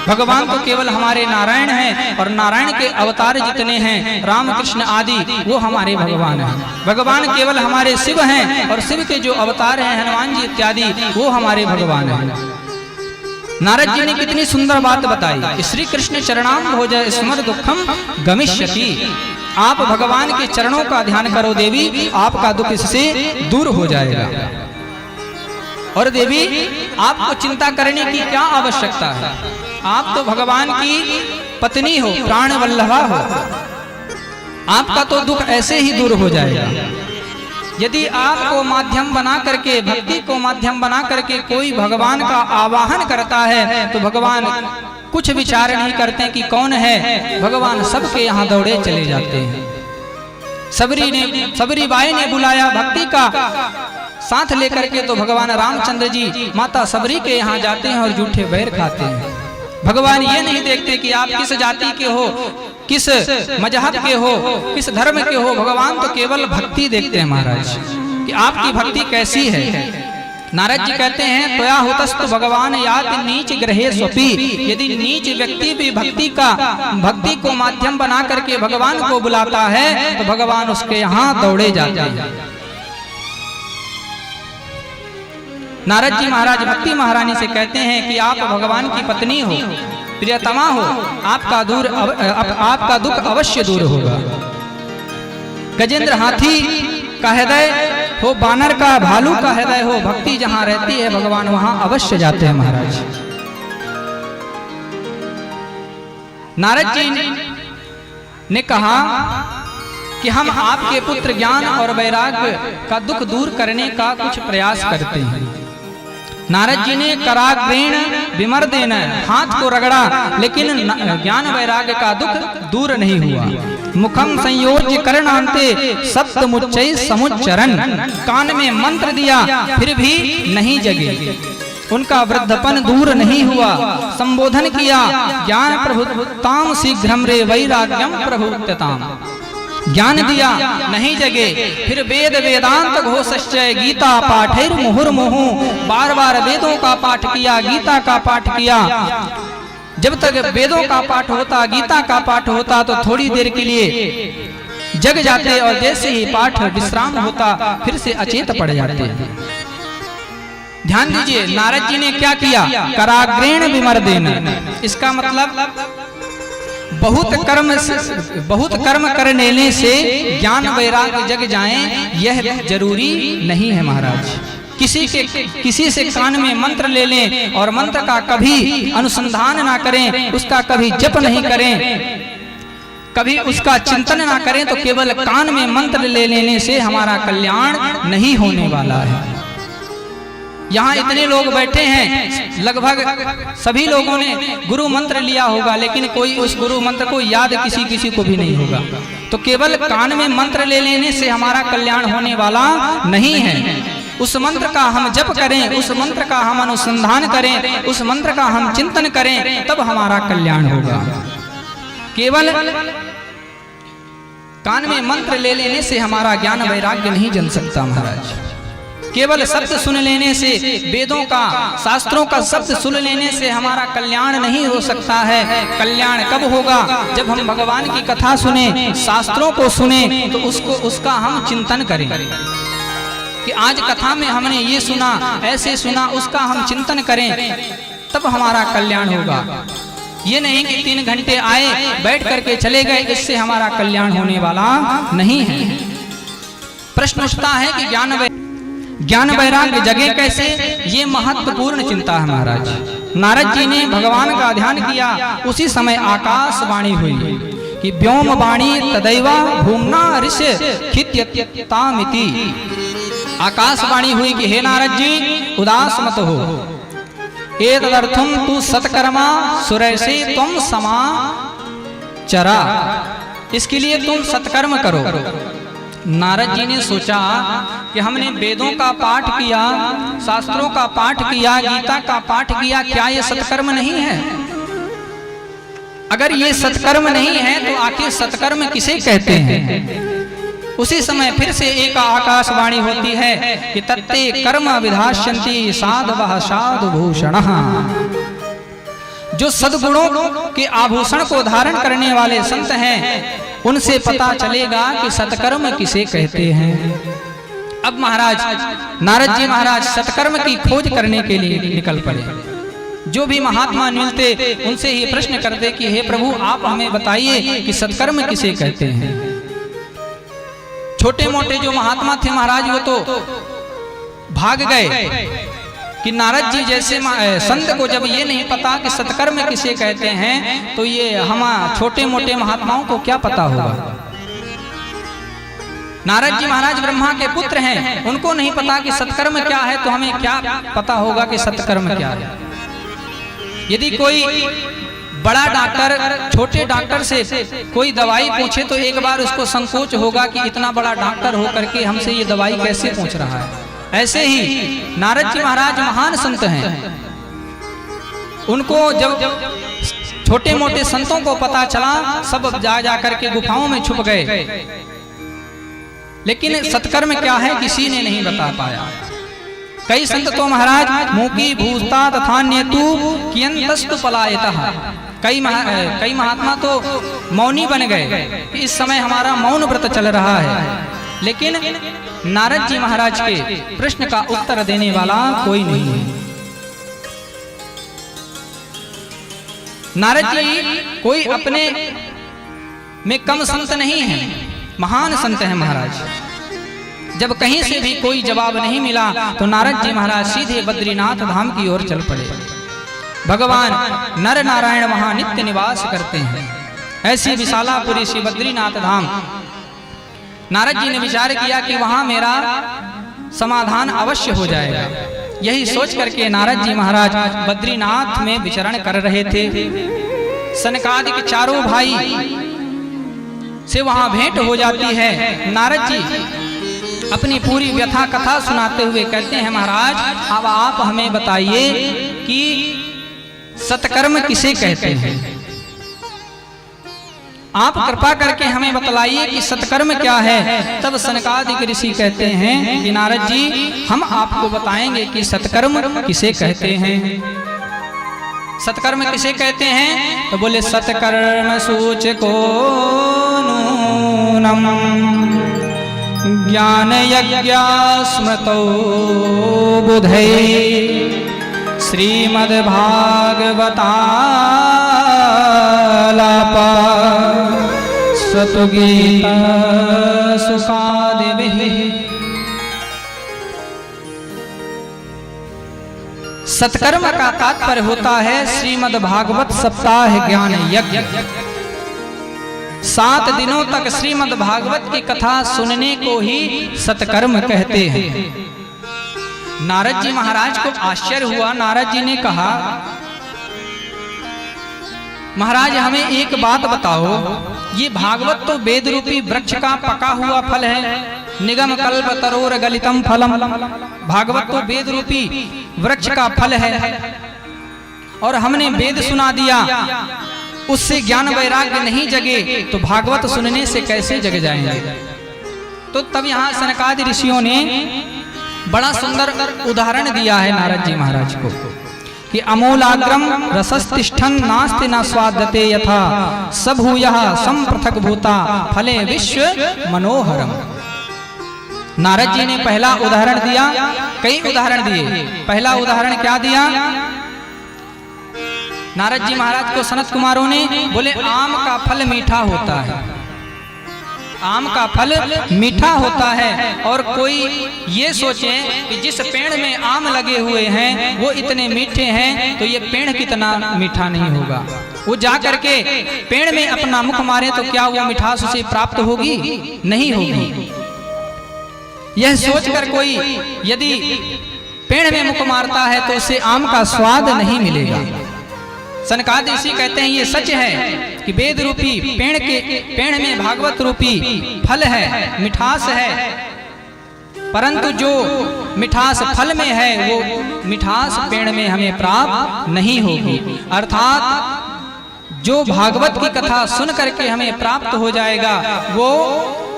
Speaker 1: भगवान तो केवल हमारे नारायण हैं और नारायण के अवतार जितने हैं राम कृष्ण आदि वो हमारे भगवान हैं। भगवान केवल हमारे शिव हैं और शिव के जो अवतार हैं हनुमान जी इत्यादि वो हमारे भगवान हैं। नारद जी ने कितनी सुंदर बात बताई, श्री कृष्ण चरणाम भोज स्मर दुखम गमिष्यति। आप भगवान के चरणों का ध्यान करो देवी, आपका दुख इससे दूर हो जाएगा। और देवी आपको चिंता करने की क्या आवश्यकता है, आप तो भगवान की पत्नी हो, प्राण वल्लभा हो, आपका तो दुख ऐसे ही दूर हो जाएगा। यदि आपको माध्यम बना करके, भक्ति को माध्यम बना करके कोई भगवान का आवाहन करता है तो भगवान कुछ विचार नहीं करते कि कौन है, भगवान सबके यहाँ दौड़े चले जाते हैं। सबरी बाई ने बुलाया भक्ति का साथ लेकर के तो भगवान रामचंद्र जी माता सबरी के यहाँ जाते हैं और जूठे बैर खाते हैं। भगवान ये नहीं देखते कि आप किस जाति के हो, किस मजहब के हो, किस धर्म के हो। भगवान तो केवल भक्ति देखते हैं महाराज कि आपकी भक्ति कैसी है। नारद जी कहते हैं त्वया हुतस्तु भगवान याति नीच ग्रहे स्वपि। यदि नीच व्यक्ति भी भक्ति को माध्यम बना करके भगवान को बुलाता है तो भगवान उसके यहाँ दौड़े जाते हैं। नारद जी महाराज भक्ति महारानी से कहते हैं कि आप भगवान की पत्नी हो, प्रियतमा हो, आपका दुख अवश्य दूर होगा। गजेंद्र हाथी का हृदय हो, बानर का, भालू का हृदय हो, भक्ति जहां रहती है भगवान वहां अवश्य जाते हैं महाराज। नारद जी ने कहा कि हम आपके पुत्र ज्ञान और वैराग्य का दुख दूर करने का कुछ प्रयास करते हैं। नारद जी ने कराग्रेण विमर्देन हाथ को रगड़ा, लेकिन ज्ञान वैराग्य का दुख दूर नहीं हुआ। मुखम संयोज्य करणांते सप्तमुच्चै समुच्चरण। कान में मंत्र दिया फिर भी नहीं जगे, उनका वृद्धपन दूर नहीं हुआ। संबोधन किया ज्ञान प्रभुताम शीघ्रम रे वैराग्यम प्रभुत्यताम। ज्ञान दिया नहीं जगे, फिर वेद वेदांत घोषश्चय गीता पाठैर मुहुर्मुहु। बार बार वेदों का पाठ किया, गीता का पाठ किया। जब तक वेदों का पाठ होता, गीता का पाठ होता तो थोड़ी देर के लिए जग जाते और जैसे ही पाठ विश्राम होता फिर से अचेत पड़ जाते। ध्यान दीजिए नारद जी ने क्या किया, कराग्रेण विमर्देन। इसका मतलब बहुत कर्म कर लेने से ज्ञान वैराग्य जग जाए, यह जरूरी नहीं है महाराज। किसी से कान में मंत्र ले लें और मंत्र का कभी अनुसंधान ना करें, उसका कभी जप नहीं करें, कभी उसका चिंतन ना करें, तो केवल कान में मंत्र ले लेने से हमारा कल्याण नहीं होने वाला है। यहाँ इतने लोग बैठे हैं, लगभग सभी लोगों ने गुरु मंत्र लिया होगा, लेकिन कोई उस गुरु मंत्र को याद किसी को भी नहीं होगा। तो केवल कान में मंत्र ले लेने से हमारा कल्याण होने वाला नहीं है। उस मंत्र का हम जप करें, उस मंत्र का हम अनुसंधान करें, उस मंत्र का हम चिंतन करें, तब हमारा कल्याण होगा। केवल कान में मंत्र ले लेने से हमारा ज्ञान वैराग्य नहीं जन सकता महाराज। केवल शब्द सुन लेने से, वेदों का शास्त्रों का शब्द सुन लेने से हमारा कल्याण नहीं हो सकता है। कल्याण कब होगा, जब हम भगवान की कथा सुने, शास्त्रों को सुने, तो उसका हम चिंतन करें कि आज कथा में हमने ये सुना, ऐसे सुना, उसका हम चिंतन करें, तब हमारा कल्याण होगा। ये नहीं कि 3 घंटे आए बैठ करके चले गए, इससे हमारा कल्याण होने वाला नहीं है। प्रश्न उठता है कि ज्ञान वैराग्य जगे कैसे, ये महत्वपूर्ण चिंता है महाराज। नारद जी ने भगवान का ध्यान किया, उसी समय आकाशवाणी हुई कि व्योम वाणी तदैवा भूमना ऋषि खित्यतामिति। आकाशवाणी हुई कि हे नारद जी उदास मत हो, एतदर्थम तू सत्कर्मा सुरैसे तुम समाचरा, इसके लिए तुम सत्कर्म करो। नारद जी ने सोचा कि हमने वेदों का पाठ किया, शास्त्रों का पाठ किया, गीता का पाठ किया, क्या ये सत्कर्म नहीं है? अगर ये सत्कर्म नहीं है तो आखिर सत्कर्म किसे कहते हैं? उसी समय फिर से एक आकाशवाणी होती है कि तत्ते कर्म विधास्यन्ति साधवः साधुभूषणः। जो सद्गुणों के आभूषण को धारण करने वाले संत हैं, उनसे पता चलेगा कि सत्कर्म किसे कहते हैं। अब महाराज नारद जी महाराज सत्कर्म की खोज करने के लिए निकल पड़े। जो भी महात्मा मिलते उनसे ही प्रश्न करते कि हे प्रभु आप हमें बताइए कि सत्कर्म किसे कहते हैं। छोटे मोटे जो महात्मा थे महाराज वो तो भाग गए कि नारद जी जैसे संत को जब ये नहीं पता कि सत्कर्म किसे कहते हैं, तो ये हम छोटे मोटे महात्माओं को क्या पता होगा। नारद जी महाराज ब्रह्मा के पुत्र हैं, उनको नहीं पता कि सत्कर्म क्या है, तो हमें क्या पता होगा कि सत्कर्म क्या है। यदि कोई बड़ा डॉक्टर छोटे डॉक्टर से कोई दवाई पूछे तो एक बार उसको संकोच होगा कि इतना बड़ा डॉक्टर होकर के हमसे ये दवाई कैसे पूछ रहा है। ऐसे ही नारद जी महाराज महान संत हैं, उनको जब छोटे मोटे संतों को पता चला, सब जा करके गुफाओं में छुप गए, लेकिन सत्कर्म क्या है किसी ने नहीं बता पाया। कई संत तो महाराज मुकी भूस्ता तथान्यतु कियंतस्तु पलायतः, कई महात्मा तो मौनी बन गए, इस समय हमारा मौन व्रत चल रहा है। लेकिन नारद जी महाराज के प्रश्न का उत्तर देने वाला कोई नहीं है। नारद जी कोई अपने में कम संत नहीं है, महान संत है महाराज। जब कहीं से भी कोई जवाब नहीं मिला तो नारद जी महाराज सीधे बद्रीनाथ धाम की ओर चल पड़े। भगवान नर नारायण वहां नित्य निवास करते हैं, ऐसी विशालापुरी श्री बद्रीनाथ धाम। नारद जी ने विचार किया कि वहां मेरा समाधान अवश्य हो जाएगा। यही सोच करके नारद जी महाराज बद्रीनाथ में विचरण कर रहे थे। सनकादिक चारों भाई से वहां भेंट हो जाती है। नारद जी अपनी पूरी व्यथा कथा सुनाते हुए कहते हैं, महाराज अब आप हमें बताइए कि सत्कर्म किसे कहते हैं। आप कृपा करके हमें बतलाइए कि सत्कर्म क्या है। तब सनकादिक ऋषि कहते हैं कि नारद जी हम आपको बताएंगे कि सत्कर्म किसे कहते हैं। सत्कर्म किसे कहते हैं? तो बोले सत्कर्म सूचको नूनम ज्ञान यज्ञ स्मृतो बुधै श्रीमद्भागवतालापा स्वतुगीता सुखादिभिः। सत्कर्म का तात्पर्य होता है श्रीमद्भागवत सप्ताह ज्ञान यज्ञ। 7 दिनों तक श्रीमद्भागवत की कथा सुनने को ही सत्कर्म कहते हैं। नारद जी महाराज को आश्चर्य हुआ। नारद जी ने कहा, महाराज हमें एक बात बताओ, ये भागवत तो वेद रूपी वृक्ष का पका हुआ फल है, निगम कल्प तरोर गलितम फलम। भागवत तो वेद रूपी वृक्ष का फल है और हमने वेद सुना दिया, उससे ज्ञान वैराग्य नहीं जगे तो भागवत सुनने से कैसे जग जाएंगे। तो तब यहाँ सनकादि ऋषियों ने बड़ा सुंदर उदाहरण दिया है नारद जी महाराज को कि अमूलाग्रम रसस्तिष्ठन नास्ति न स्वाद्यते यथा सबभूयः संपृथक भूता फले विश्व मनोहरम। नारद जी ने पहला उदाहरण दिया, कई उदाहरण दिए। पहला उदाहरण क्या दिया? नारद जी महाराज को सनत कुमारों ने बोले आम का फल मीठा होता है, आम का फल मीठा होता है और कोई ये सोचे कि जिस पेड़ में आम लगे हुए हैं वो इतने मीठे हैं तो ये पेड़ कितना मीठा नहीं होगा। वो जा करके पेड़ में अपना मुख मारे तो क्या वो मिठास उसे प्राप्त होगी? नहीं होगी। यह सोचकर कोई यदि पेड़ में मुख मारता है तो उसे आम का स्वाद नहीं मिलेगा। सनकादि ऋषि कहते हैं ये सच है कि वेद रूपी पेड़ में भागवत रूपी फल है, मिठास है, परंतु जो मिठास फल में है वो मिठास पेड़ में हमें प्राप्त नहीं होगी। अर्थात जो भागवत की कथा सुन करके हमें प्राप्त हो जाएगा वो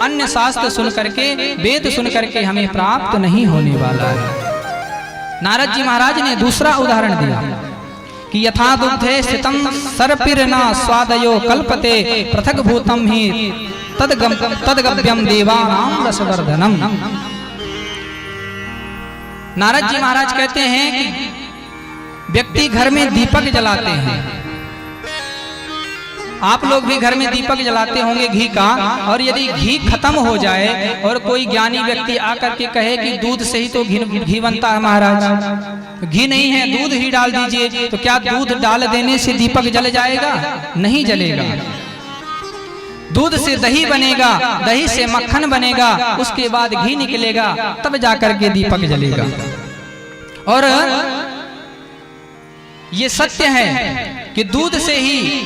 Speaker 1: अन्य शास्त्र सुन करके, वेद सुन करके हमें प्राप्त नहीं होने वाला है। नारद जी महाराज ने दूसरा उदाहरण दिया कि यथा दुग्धे स्थितं सर्पिर्न स्वादयो कल्पते पृथक भूतम ही तदगम्यम देवानां रसवर्धनम। नारद जी महाराज कहते हैं कि व्यक्ति घर में दीपक जलाते हैं, आप लोग भी घर में दीपक जलाते होंगे घी का, और यदि घी खत्म हो जाए और कोई ज्ञानी व्यक्ति आकर के कहे कि दूध से ही तो घी बनता है महाराज, घी नहीं है दूध ही डाल दीजिए, तो क्या दूध डाल देने से दीपक जल जाएगा? नहीं जलेगा। दूध से दही बनेगा, दही से मक्खन बनेगा, उसके बाद घी निकलेगा, तब जाकर के दीपक जलेगा। और ये सत्य है कि दूध से ही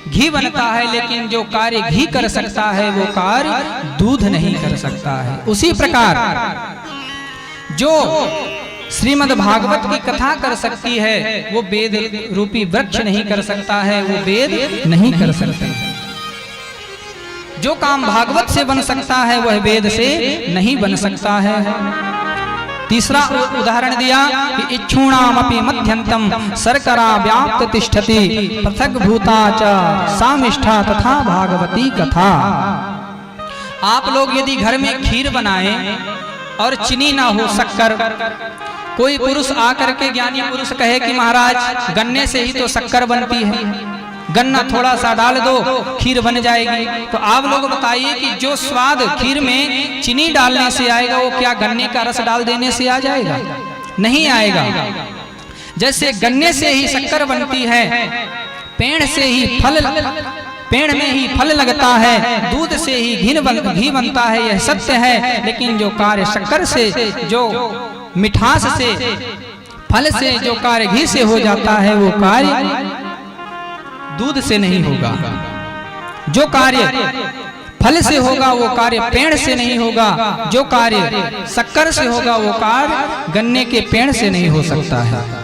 Speaker 1: घी बनता है, लेकिन जो कार्य घी कर सकता है वो कार्य दूध नहीं कर सकता है। उसी प्रकार जो श्रीमद् भागवत की कथा कर सकती है वो वेद रूपी वृक्ष नहीं कर सकता है, वो वेद नहीं कर सकता। जो काम भागवत से बन सकता है वह वेद से नहीं बन सकता है। तीसरा उदाहरण दिया कि इच्छूणामपि मध्यंतम शर्करा व्याप्त तिष्ठति पृथक भूता च सामिष्ठा तथा भागवती कथा। आप लोग यदि घर में खीर बनाएं और चीनी ना हो, शक्कर, कोई पुरुष आकर के ज्ञानी पुरुष कहे कि महाराज गन्ने से ही तो शक्कर बनती है, गन्ना थोड़ा सा डाल दो खीर बन जाएगी, तो आप लोग बताइए कि जो स्वाद खीर में चीनी डालने से आएगा वो क्या गन्ने का रस डाल देने से आ जाएगा? नहीं आएगा। जैसे गन्ने से ही शक्कर बनती है, पेड़ से ही फल, पेड़ में ही फल लगता है, दूध से ही घी बनता है, यह सत्य है। लेकिन जो कार्य शक्कर से, जो मिठास से, फल से जो कार्य घी से हो जाता है वो कार्य दूध से नहीं होगा। जो कार्य फल से होगा वो कार्य पेड़ से नहीं होगा, जो कार्य शक्कर से होगा वो कार्य गन्ने के पेड़ से नहीं हो सकता है।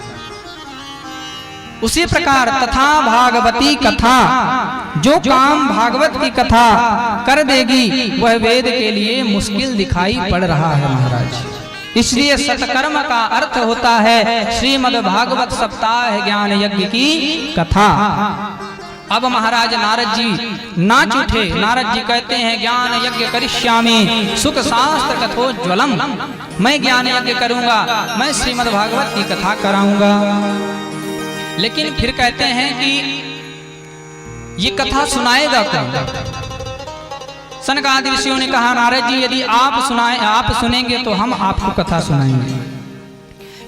Speaker 1: उसी प्रकार तथा भागवती कथा, जो काम भागवत की कथा कर देगी वह वेद के लिए मुश्किल दिखाई पड़ रहा है महाराज। इसलिए सत्कर्म का अर्थ होता है श्रीमद् भागवत सप्ताह ज्ञान यज्ञ की कथा। अब महाराज नारद जी नाच उठे। नारद जी कहते हैं ज्ञान यज्ञ करिष्यामि सुख शास्त्र कथोज्वलम, मैं ज्ञान यज्ञ करूंगा, मैं श्रीमद् भागवत की कथा कराऊंगा। लेकिन फिर कहते हैं कि ये कथा सुनाएगा कौन? सनकादि ऋषियों ने कहा नारद जी यदि आप सुनेंगे तो हम आपको कथा सुनाएंगे,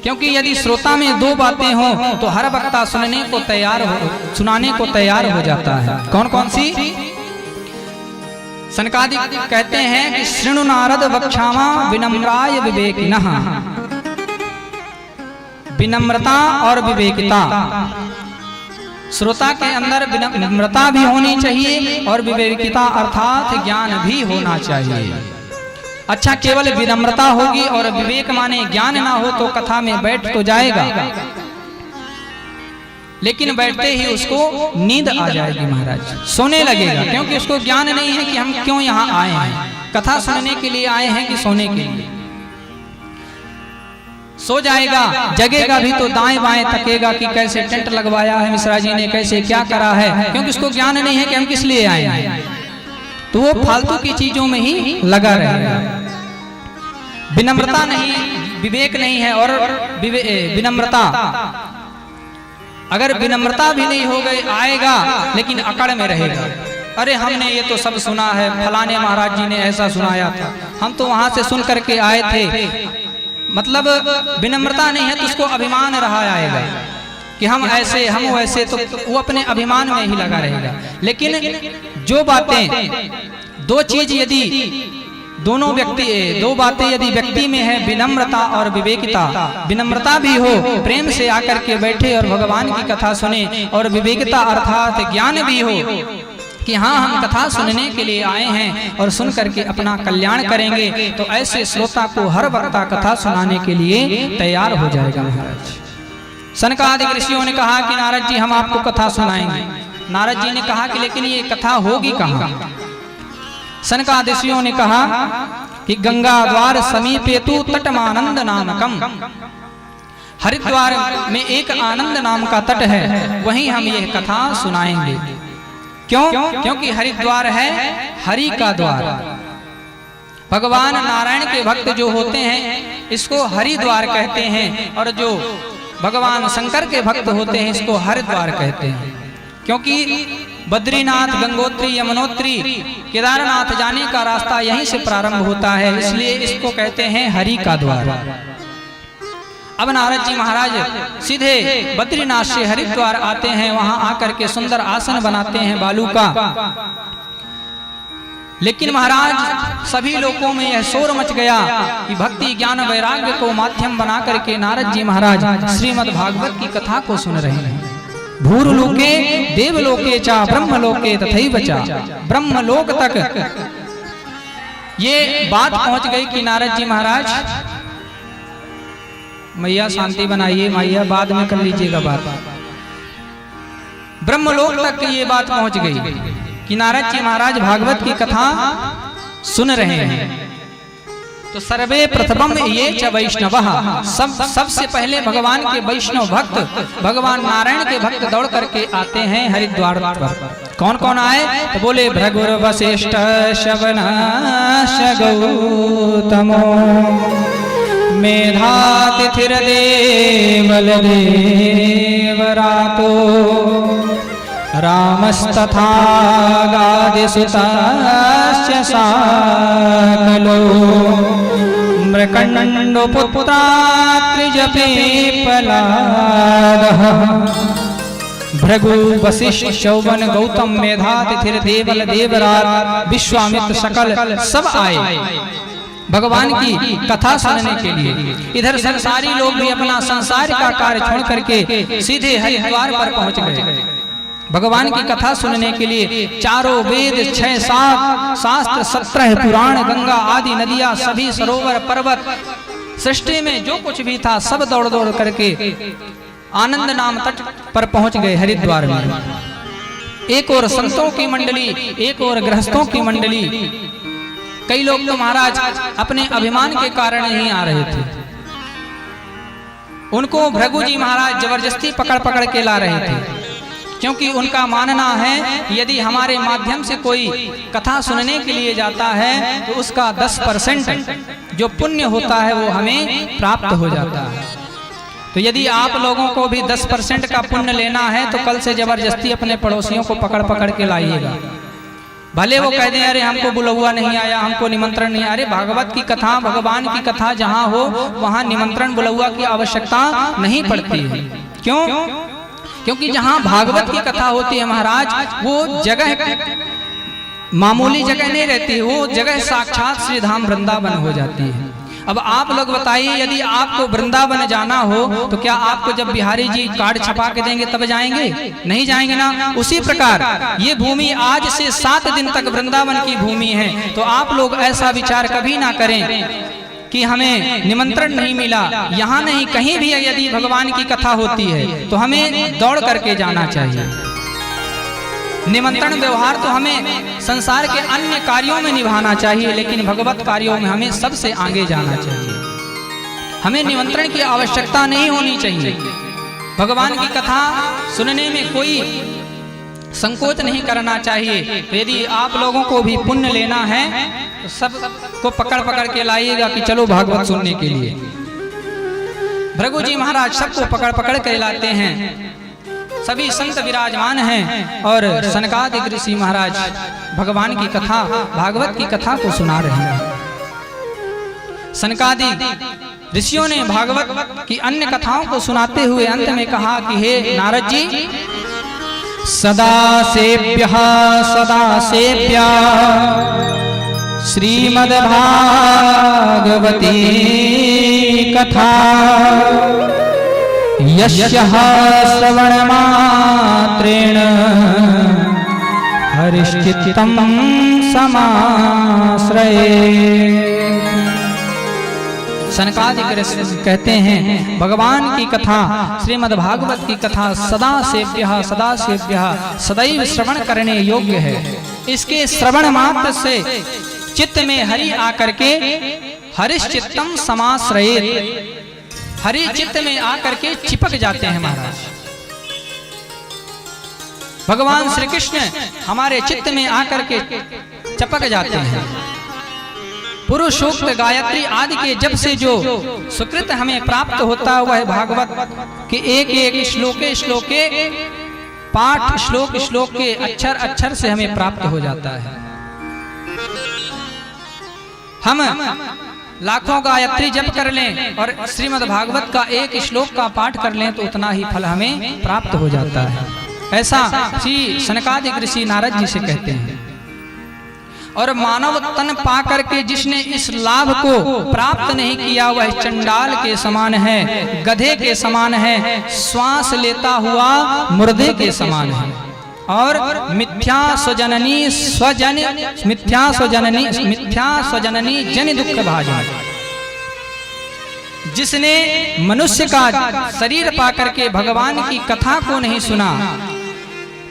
Speaker 1: क्योंकि यदि श्रोता में दो बातें हों तो हर वक्ता सुनाने को तैयार हो जाता है। कौन कौन सी? सनकादि कहते हैं कि शृणु नारद वक्षामा विनम्राय विवेकिनः, विनम्रता और विवेकिता, श्रोता के अंदर विनम्रता भी होनी चाहिए और विवेकिता अर्थात ज्ञान भी होना चाहिए। अच्छा, केवल विनम्रता होगी और विवेक माने ज्ञान ना हो तो कथा में बैठ तो जाएगा, लेकिन बैठते ही उसको नींद आ जाएगी महाराज, सोने लगेगा, क्योंकि उसको ज्ञान नहीं है कि हम क्यों यहाँ आए हैं, कथा सुनने के लिए आए हैं कि सोने के लिए। सो जाएगा, जगेगा भी तो दाएं बाएं तकेगा कि कैसे टेंट लगवाया है मिश्रा जी ने, कैसे क्या करा है, क्योंकि उसको ज्ञान नहीं है कि हम किस लिए आए हैं, तो वो फालतू की चीजों में ही लगा रहेगा। विनम्रता नहीं, विवेक नहीं है और विनम्रता, अगर विनम्रता भी नहीं हो गई आएगा लेकिन अकड़ में रहेगा। अरे हमने ये तो सब सुना है, फलाने महाराज जी ने ऐसा सुनाया था, हम तो वहां से सुन करके आए थे। मतलब विनम्रता नहीं है तो उसको अभिमान रहा आएगा कि हम ऐसे हम वैसे, तो वो अपने अभिमान में ही लगा रहेगा। लेकिन जो बातें, दो चीज यदि दो बातें यदि व्यक्ति में है, विनम्रता और विवेकिता, विनम्रता भी हो, प्रेम से आकर के बैठे और भगवान की कथा सुने, और विवेकिता अर्थात ज्ञान भी हो कि हाँ हम कथा सुनने के लिए आए हैं और सुन करके अपना कल्याण करेंगे, तो ऐसे श्रोता को हर वक्ता कथा सुनाने के लिए तैयार हो जाएगा महाराज। सनकादि ऋषियों ने कहा कि नारद जी हम आपको कथा सुनाएंगे। नारद जी ने कहा कि लेकिन ये कथा होगी कहाँ? सनकादि ऋषियों ने कहा कि गंगा द्वार समीपे तु तटमानंद नामकम, हरिद्वार में एक आनंद नाम का तट है, वहीं हम ये कथा सुनाएंगे। क्यों? क्योंकि हरिद्वार है हरि का द्वार। भगवान नारायण के भक्त जो होते हैं इसको हरिद्वार कहते हैं, और जो भगवान शंकर के भक्त होते हैं इसको हरिद्वार कहते हैं। क्योंकि बद्रीनाथ, गंगोत्री, यमुनोत्री, केदारनाथ जाने का रास्ता यहीं से प्रारंभ होता है, इसलिए इसको कहते हैं हरि का द्वार। अब नारद जी महाराज सीधे बद्रीनाथ से हरिद्वार आते हैं, वहां आकर के सुंदर आसन बनाते हैं बालू का। लेकिन महाराज सभी लोगों में यह शोर मच गया कि भक्ति ज्ञान वैराग्य को माध्यम बना करके नारद जी महाराज श्रीमद् भागवत की कथा को सुन रहे हैं। भूरलोके देवलोके चा ब्रह्मलोके तथैव चा, ब्रह्मलोक तक ये बात पहुंच गई कि नारद जी महाराज, मैया शांति बनाइए, मैया बाद में कर लीजिएगा बात। ब्रह्मलोक तक ये बात पहुंच गई कि नारद जी महाराज भागवत की कथा सुन रहे हैं। तो सर्वे प्रथमम ये च वैष्णवः, सबसे पहले भगवान के वैष्णव भक्त, भगवान नारायण के भक्त दौड़ करके आते हैं हरिद्वार पर। कौन कौन आए? तो बोले भृगुर वशिष्ठ शवनाश गौतमो मेधातिथिर्देवल देवरातो रामस्तथा गादिसुताश्च साकलो मृकण्डो पुत्रात्रिजपीपलादः भृगु वशिष्ठ शौवन गौतम मेधातिथिर्देवल देवरात विश्वामित्र सकल सब आए भगवान की कथा सुनने के लिए। इधर संसारी लोग भी अपना संसार का कार्य छोड़ करके सीधे हरिद्वार पर पहुंच गए। भगवान की कथा सुनने के लिए चारों वेद 6-7 शास्त्र 17 पुराण गंगा आदि नदियां सभी सरोवर पर्वत सृष्टि में जो कुछ भी था सब दौड़ दौड़ करके आनंद नाम तट पर पहुंच गए हरिद्वार में। एक और संतों की मंडली, एक और गृहस्थों की मंडली। कई लोग तो महाराज अपने अभिमान के कारण नहीं आ रहे थे, उनको भृगु जी महाराज जबरदस्ती पकड़ पकड़ के ला रहे थे, क्योंकि उनका मानना है यदि हमारे माध्यम से कोई कथा सुनने के लिए जाता है तो उसका 10% जो पुण्य होता है वो हमें प्राप्त हो जाता है। तो यदि आप लोगों को भी 10% का पुण्य लेना है तो कल से जबरदस्ती अपने पड़ोसियों को पकड़ पकड़ के लाइएगा। भले वो कह दें अरे हमको बुलौआ नहीं आया, हमको निमंत्रण नहीं, अरे भागवत की कथा, भगवान की कथा जहाँ हो वहाँ निमंत्रण बुलौआ की आवश्यकता नहीं पड़ती है। क्यों? क्योंकि जहाँ भागवत की कथा होती है महाराज वो जगह मामूली जगह नहीं रहती, वो जगह साक्षात श्री धाम वृंदावन हो जाती है। अब आप लोग बताइए यदि आपको वृंदावन जाना हो तो क्या आपको जब बिहारी जी कार्ड छपा के देंगे तब जाएंगे? नहीं जाएंगे ना। उसी प्रकार ये भूमि आज से 7 दिन तक वृंदावन की भूमि है, तो आप लोग ऐसा विचार कभी ना करें कि हमें निमंत्रण नहीं मिला। यहाँ नहीं कहीं भी यदि भगवान की कथा होती है तो हमें दौड़ करके जाना चाहिए। निमंत्रण व्यवहार तो हमें संसार के अन्य कार्यों में निभाना चाहिए, लेकिन भगवत कार्यों में हमें सबसे आगे जाना चाहिए। हमें निमंत्रण की आवश्यकता नहीं होनी चाहिए। भगवान की कथा सुनने में कोई संकोच नहीं करना चाहिए। तो यदि आप लोगों को भी पुण्य लेना है तो सब को पकड़ पकड़ के लाइएगा कि चलो भागवत सुनने के लिए। भृगु जी महाराज सबको पकड़ पकड़ के लाते हैं। सभी संत विराजमान हैं और सनकादिक ऋषि महाराज भगवान की कथा, भागवत की कथा को सुना रहे हैं। सनकादिक ऋषियों ने भागवत की अन्य कथाओं को सुनाते हुए अंत में कहा कि हे नारद जी, सदा सेभ्यः सदा सेव्या श्रीमद्भागवती कथा यस्याः श्रवणमात्रेण हरिश्चित्तं समाश्रये। सनकादिक ऋषि कहते हैं भगवान की कथा, श्रीमद् भागवत की कथा सदा सेव्यः सदैव श्रवण करने योग्य है। इसके श्रवण मात्र से चित्त में हरि आकर के हरिश्चित्तम समाश्रयेत, हरि चित्त में आकर के चिपक जाते हैं महाराज। भगवान श्री कृष्ण हमारे चित्त में आकर के चिपक जाते हैं। पुरुषोक्त गायत्री आदि के जब से जो सुकृत हमें प्राप्त होता है वह भागवत के एक एक श्लोके श्लोके पाठ, श्लोक श्लोक के अक्षर अक्षर से हमें प्राप्त हो जाता है। हम लाखों गायत्री जप कर लें और श्रीमद् भागवत का एक श्लोक का पाठ कर लें तो उतना ही फल हमें प्राप्त हो जाता है। ऐसा श्री सनकादिक ऋषि नारद जी से कहते हैं। और मानव तन पा करके जिसने इस लाभ को प्राप्त नहीं किया वह चंडाल के समान है, गधे के समान है, श्वास लेता हुआ मुर्दे के समान है। और मिथ्या स्वजननी जन दुख भाजन। जिसने मनुष्य का शरीर पाकर के भगवान की कथा को नहीं सुना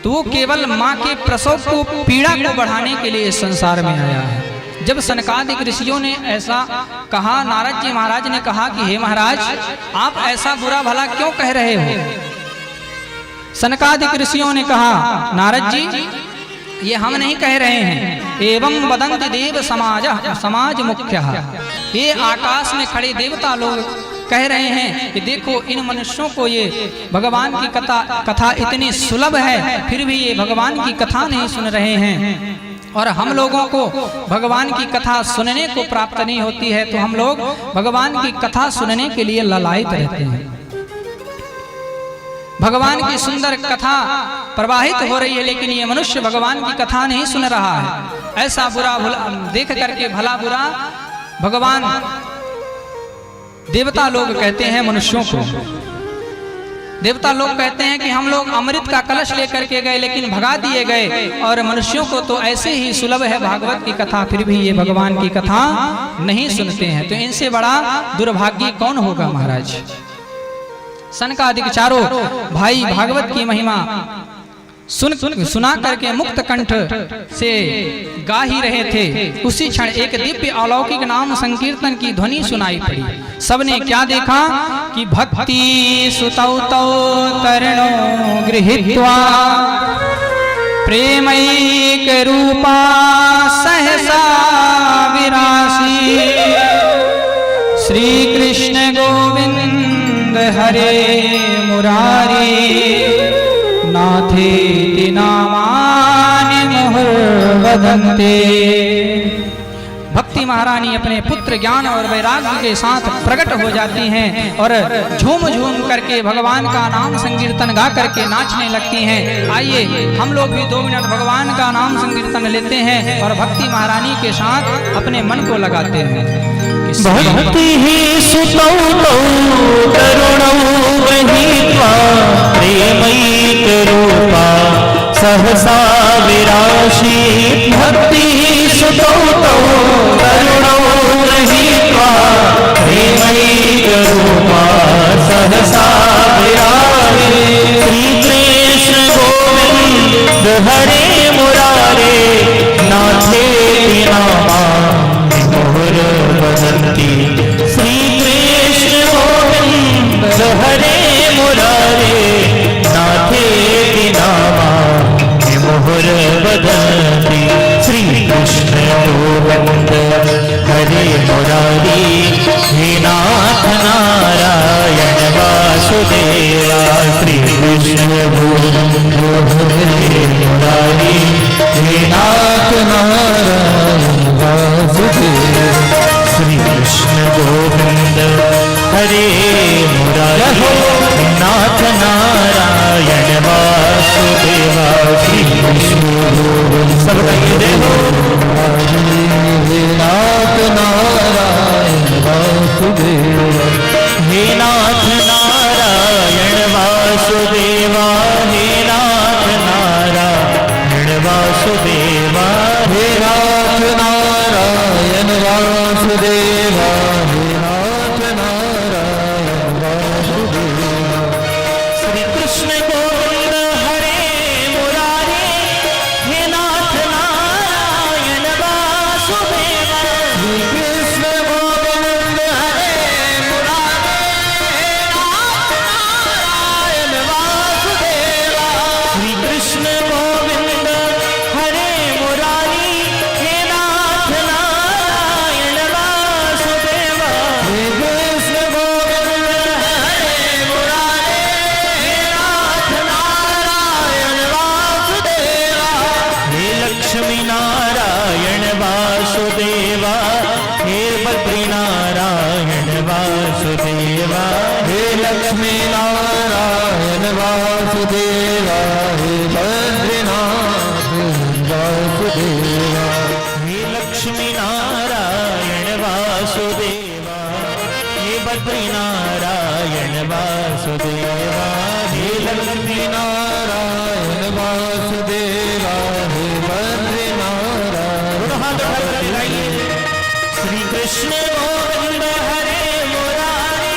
Speaker 1: तो वो केवल माँ के प्रसव को, पीड़ा को बढ़ाने के लिए संसार में आया है। जब सनकादिक ऋषियों ने ऐसा कहा, नारद जी महाराज ने कहा कि हे महाराज आप ऐसा बुरा भला क्यों कह रहे हो? सनकादिक ऋषियों ने कहा नारद जी ये हम नहीं कह रहे हैं, एवं वदन्ति देव समाज मुख्यः, ये आकाश में खड़े देवता लोग कह रहे हैं कि देखो इन मनुष्यों को ये भगवान की कथा इतनी सुलभ है फिर भी ये भगवान की कथा नहीं सुन रहे हैं। और हम लोगों को भगवान की कथा सुनने को प्राप्त नहीं होती है तो हम लोग भगवान की कथा सुनने के लिए ललायित रहते हैं। भगवान की सुंदर कथा प्रवाहित हो रही है लेकिन ये मनुष्य भगवान की कथा नहीं सुन रहा है। ऐसा बुरा देख करके भला बुरा भगवान देवता लोग कहते हैं मनुष्यों को। देवता लोग कहते हैं कि हम लोग अमृत का कलश लेकर के गए लेकिन भगा दिए गए, और मनुष्यों को तो ऐसे ही सुलभ है भागवत की कथा, फिर भी ये भगवान की कथा नहीं सुनते हैं। तो इनसे बड़ा दुर्भाग्य कौन होगा महाराज। सनकादिक चारों भाई भागवत की महिमा सुना करके मुक्त कंठ से गा ही रहे थे। उसी क्षण एक दिव्य अलौकिक नाम संकीर्तन की ध्वनि सुनाई पड़ी। सबने क्या देखा कि भक्ति सुतौ तौ तरणो गृहीत्वा प्रेमैक रूपा सहसा विरासी श्री कृष्ण गोविंद हरे मुरारी नाथेति नामानि मुहुर्वदन्ते। भक्ति महारानी अपने पुत्र ज्ञान और वैराग्य के साथ प्रकट हो जाती हैं और झूम झूम करके भगवान का नाम संकीर्तन गा करके नाचने लगती हैं। आइए हम लोग भी 2 मिनट भगवान का नाम संकीर्तन लेते हैं और भक्ति महारानी के साथ अपने मन को लगाते हैं।
Speaker 2: भक्ति ही सुतौ तौ तरुणौ गृहीत्वा प्रेमैक रूपा सहसा विराशी। भक्ति ही सुतौ तौ तरुणौ गृहीत्वा प्रेमैक रूपा सहसा विराशी श्री कृष्ण गोविंद हरे मुरारे नाथेति नामानि मुहुर्वदन्ति। श्री कृष्ण गोविंद हरे मुरारे नाथेति नामानि मुहुर्वदन्ति। श्री कृष्ण गोविंद हरे मुरारी हे नाथ नारायण वासुदेवा। श्री कृष्ण गोविंद हरे मुरारी हे नाथ नारायण वासुदेवा। श्री कृष्ण गोविंद हरे मुरारी नाथ नारायण वासुदेवा। श्री कृष्ण गोविंद सब नाथ नारायण वासुदेवा। हे नाथ नारायण वासुदेवा हे नाथ नारायण वासुदेवा। हे नाथ नारायण वासुदेवा हे नाथ नारायण वासुदेवा। श्री कृष्ण गोविंद हरे मुरारी हे नाथ नारायण वासुदेवा। श्री कृष्ण गोविंद हरे मुरारी हे नाथ नारायण वासुदेवा। श्री कृष्ण गोविंद हरे मुरारी हे नाथ नारायण वासुदेवा। श्री कृष्ण गोविंद हरे मुरारी हे नाथ नारायण वासुदेवा। हे लक्ष्मी नारायण वासुदेवा हे बद्री नारायण वासुदेवा। हे लक्ष्मी नारायण वासुदेवा हे बद्रीनाथ वासुदेवा। हे लक्ष्मी नारायण वासुदेवा हे बद्री नारायण वासुदेवा। हे लक्ष्मी नारायण वासुदेवा हे बद्री नारायण। श्री कृष्ण गोविंद हरे मुरारी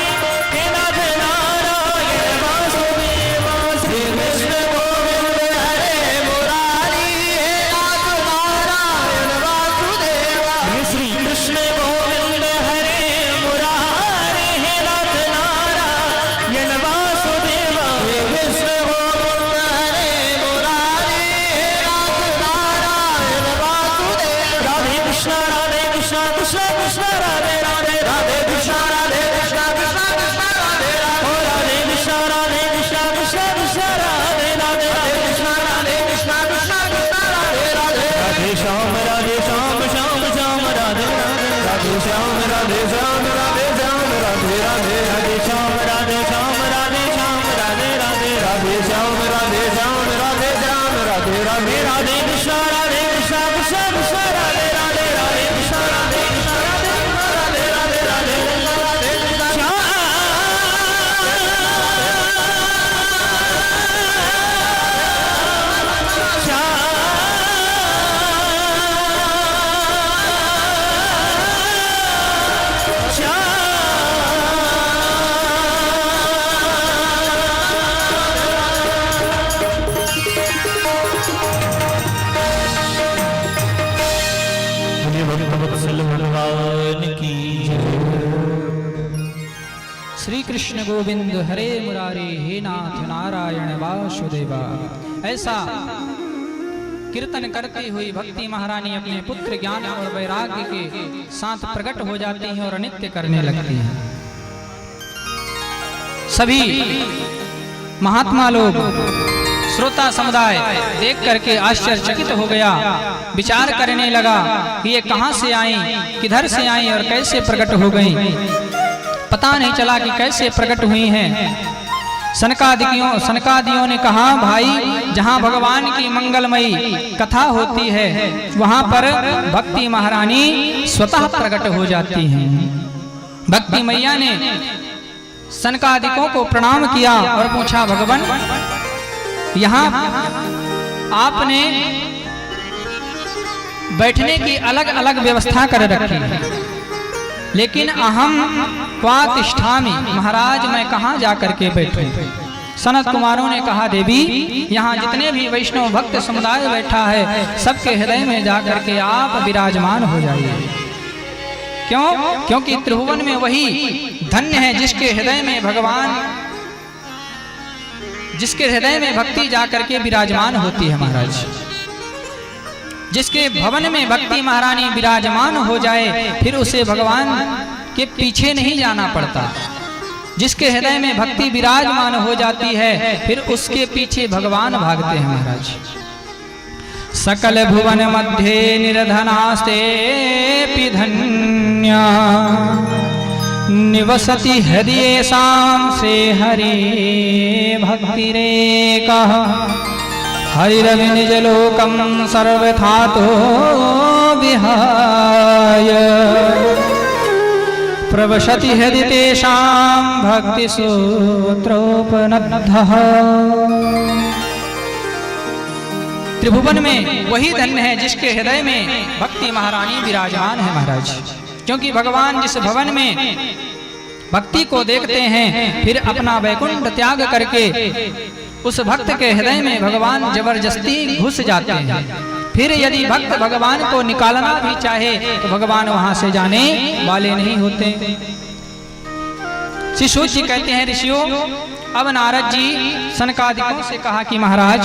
Speaker 2: हे नाथ नारायण वासुदेवा। श्री कृष्ण गोविंद हरे मुरारी हे नाथ नारायण वासुदेवा। श्री कृष्ण गोविंद हरे मुरारी हे नाथ नारायण वासुदेवा। हे कृष्ण गोविंद हरे मुरारी हे नाथ नारायण वासुदेवा। राधे कृष्ण कृष्ण कृष्ण राधे
Speaker 1: श्री कृष्ण गोविंद हरे मुरारी हे नाथ नारायण वासुदेवा। ऐसा कीर्तन करती हुई भक्ति महारानी अपने पुत्र ज्ञान और वैराग्य के साथ प्रकट हो जाती हैं और नित्य करने लगती हैं। सभी महात्मा लोग, श्रोता समुदाय देख करके आश्चर्यचकित हो गया, विचार करने लगा कि ये कहां से आई, किधर से आई और कैसे प्रकट हो गई। पता नहीं चला कि कैसे प्रकट हुई हैं। सनकादियों ने कहा, भाई जहां भगवान की मंगलमयी कथा होती है वहां पर भक्ति महारानी स्वतः प्रकट हो जाती हैं। भक्ति मैया ने सनकादिकों को प्रणाम किया और पूछा, भगवान यहाँ आपने बैठने की अलग अलग व्यवस्था कर रखी है, लेकिन अहम क्वा तिष्ठामि, महाराज मैं कहाँ जा करके बैठूं। सनत कुमारों ने कहा, देवी यहाँ जितने भी वैष्णव भक्त समुदाय बैठा है सबके हृदय में जा करके आप विराजमान हो जाइए। क्यों? क्योंकि त्रिभुवन में वही धन्य है जिसके हृदय में भगवान, जिसके हृदय में भक्ति जा करके विराजमान होती है। महाराज जिसके भवन में भक्ति महारानी विराजमान हो जाए फिर उसे भगवान के पीछे नहीं जाना पड़ता। जिसके हृदय में भक्ति विराजमान हो जाती है फिर उसके पीछे भगवान भागते हैं। महाराज सकल भुवन मध्य निर्धनास्ते धन्या निवसति हृदयेषां से हरे भक्तिरेकः हरिरवि निजलोकं सर्वथातो विहाय प्रवशति हृदि तेषां भक्तिसूत्रोपनद्धः। त्रिभुवन में वही धन्य है जिसके हृदय में भक्ति महारानी विराजमान है। महाराज क्योंकि भगवान जिस भवन में भक्ति को देखते हैं फिर अपना वैकुंठ त्याग करके उस भक्त के हृदय में भगवान जबरदस्ती घुस जाते हैं। फिर यदि भक्त भगवान को निकालना भी चाहे तो भगवान वहां से जाने वाले नहीं होते। श्री सूत जी कहते हैं, ऋषियों अब नारद जी सनकादिकों से कहा कि महाराज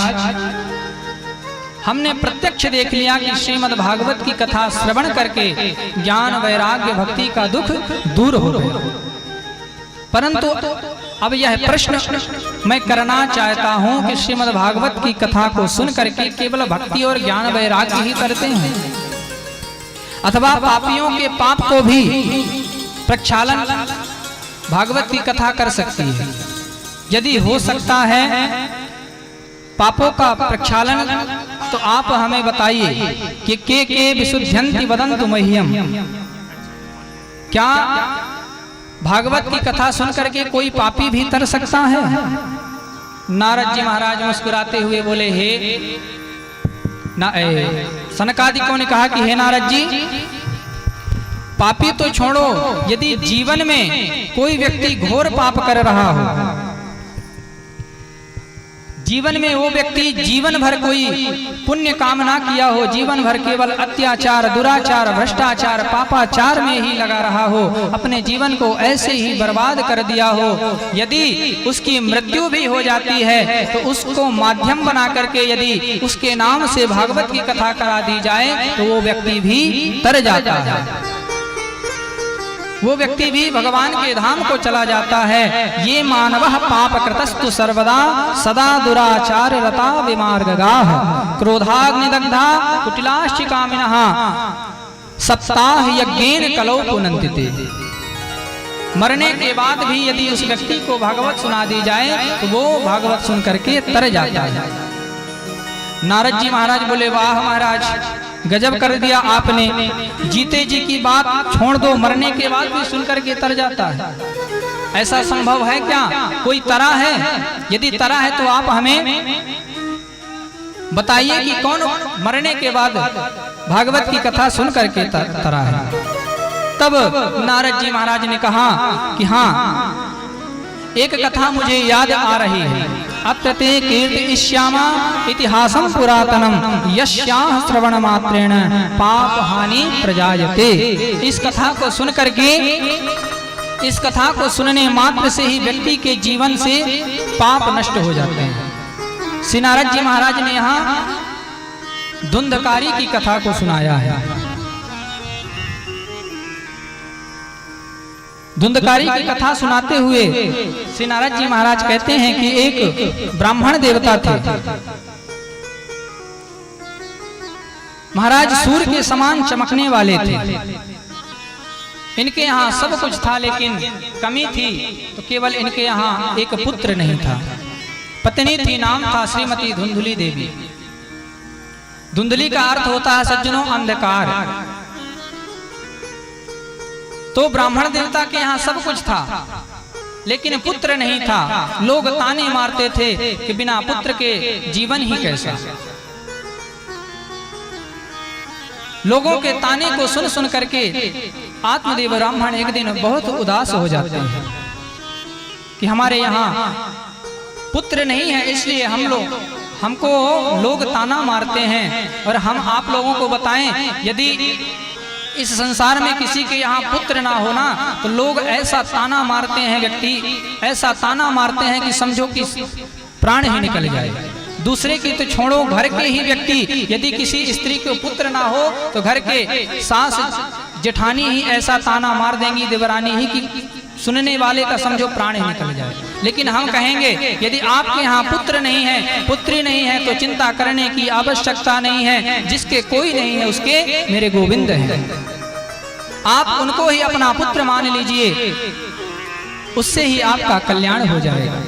Speaker 1: हमने प्रत्यक्ष देख लिया कि श्रीमद् भागवत की कथा श्रवण करके ज्ञान वैराग्य भक्ति का दुख दूर हो गया, परंतु अब यह प्रश्न मैं करना चाहता हूं कि श्रीमद् भागवत की कथा को सुन करके केवल भक्ति और ज्ञान वैराग्य ही करते हैं अथवा पापियों के पाप को भी प्रक्षालन भागवत की कथा कर सकती है। यदि हो सकता है पापों का प्रक्षालन तो आप हमें बताइए कि के विशुद्ध्यन्ति वदन्तु मह्यम, क्या भागवत की कथा सुन करके कोई पापी भी तर सकता है? नारद जी महाराज मुस्कुराते हुए बोले, हे सनकादिकों ने कहा कि हे नारद जी पापी तो छोड़ो, यदि जीवन में कोई व्यक्ति घोर पाप कर रहा हो, जीवन में वो व्यक्ति जीवन भर कोई पुण्य कामना किया हो, जीवन भर केवल अत्याचार दुराचार भ्रष्टाचार पापाचार में ही लगा रहा हो, अपने जीवन को ऐसे ही बर्बाद कर दिया हो, यदि उसकी मृत्यु भी हो जाती है तो उसको माध्यम बना करके यदि उसके नाम से भागवत की कथा करा दी जाए तो वो व्यक्ति भी तर जाता है, वो व्यक्ति भी भगवान के धाम को चला जाता है। ये मानवः पाप कृतस्तु सर्वदा सदा दुराचार रता विमार्गगाः क्रोधाग्निदग्धा कुटिलाश्चिकामिनः सप्ताह यज्ञेन कलौ पुनन्ति। मरने के बाद भी यदि उस व्यक्ति को भागवत सुना दी जाए तो वो भागवत सुन करके तर जाता है। नारद जी महाराज बोले, वाह महाराज गजब कर दिया आपने, जीते जी की बात छोड़ दो, मरने के बाद भी सुनकर के तर जाता है, ऐसा संभव है क्या? कोई तरा है? यदि तरा है तो आप हमें बताइए कि कौन मरने के बाद भागवत की कथा सुन करके तरा है। तब नारद जी महाराज ने कहा कि हाँ, एक कथा मुझे याद आ रही है। अत्र ते कीर्तयिष्यामा इतिहासं पुरातनम यस्याः श्रवण मात्रेण पाप हानि प्रजायते। इस कथा को सुन करके इस कथा को सुनने मात्र से ही व्यक्ति के जीवन से पाप नष्ट हो जाते हैं। श्री नारद जी महाराज ने यहाँ धुंधकारी की कथा को सुनाया है। धुंधकारी की कथा सुनाते हुए श्री नारद जी महाराज कहते हैं कि एक ब्राह्मण देवता थे। महाराज सूर्य के समान चमकने वाले थे। इनके यहाँ सब कुछ था, लेकिन कमी थी तो केवल इनके यहाँ एक पुत्र नहीं था। पत्नी थी, नाम था श्रीमती धुंधुली देवी। धुंधली का अर्थ होता है सज्जनों अंधकार। तो ब्राह्मण देवता के यहाँ सब कुछ था, लेकिन पुत्र नहीं था। लोग ताने मारते थे कि बिना पुत्र के जीवन ही कैसा। लोगों के ताने को सुन सुन करके आत्मदेव ब्राह्मण एक दिन बहुत उदास हो जाते हैं कि हमारे यहाँ पुत्र नहीं है, इसलिए हमको लोग ताना मारते हैं। और हम आप लोगों को बताएं, यदि इस संसार में किसी के यहाँ पुत्र ना होना तो लोग ऐसा ताना मारते हैं, व्यक्ति ऐसा ताना मारते हैं कि समझो कि प्राण ही निकल जाए। दूसरे की तो छोड़ो, घर के ही व्यक्ति यदि किसी स्त्री को पुत्र ना हो तो घर के सास जेठानी ही ऐसा ताना मार देंगी, देवरानी ही, कि सुनने वाले का समझो प्राण ही निकल जाए। लेकिन हम कहेंगे यदि आपके यहाँ पुत्र नहीं है, पुत्री नहीं है, तो चिंता करने की आवश्यकता नहीं है। जिसके कोई नहीं है उसके मेरे गोविंद हैं। आप उनको ही अपना पुत्र मान लीजिए, उससे ही आपका कल्याण हो जाएगा।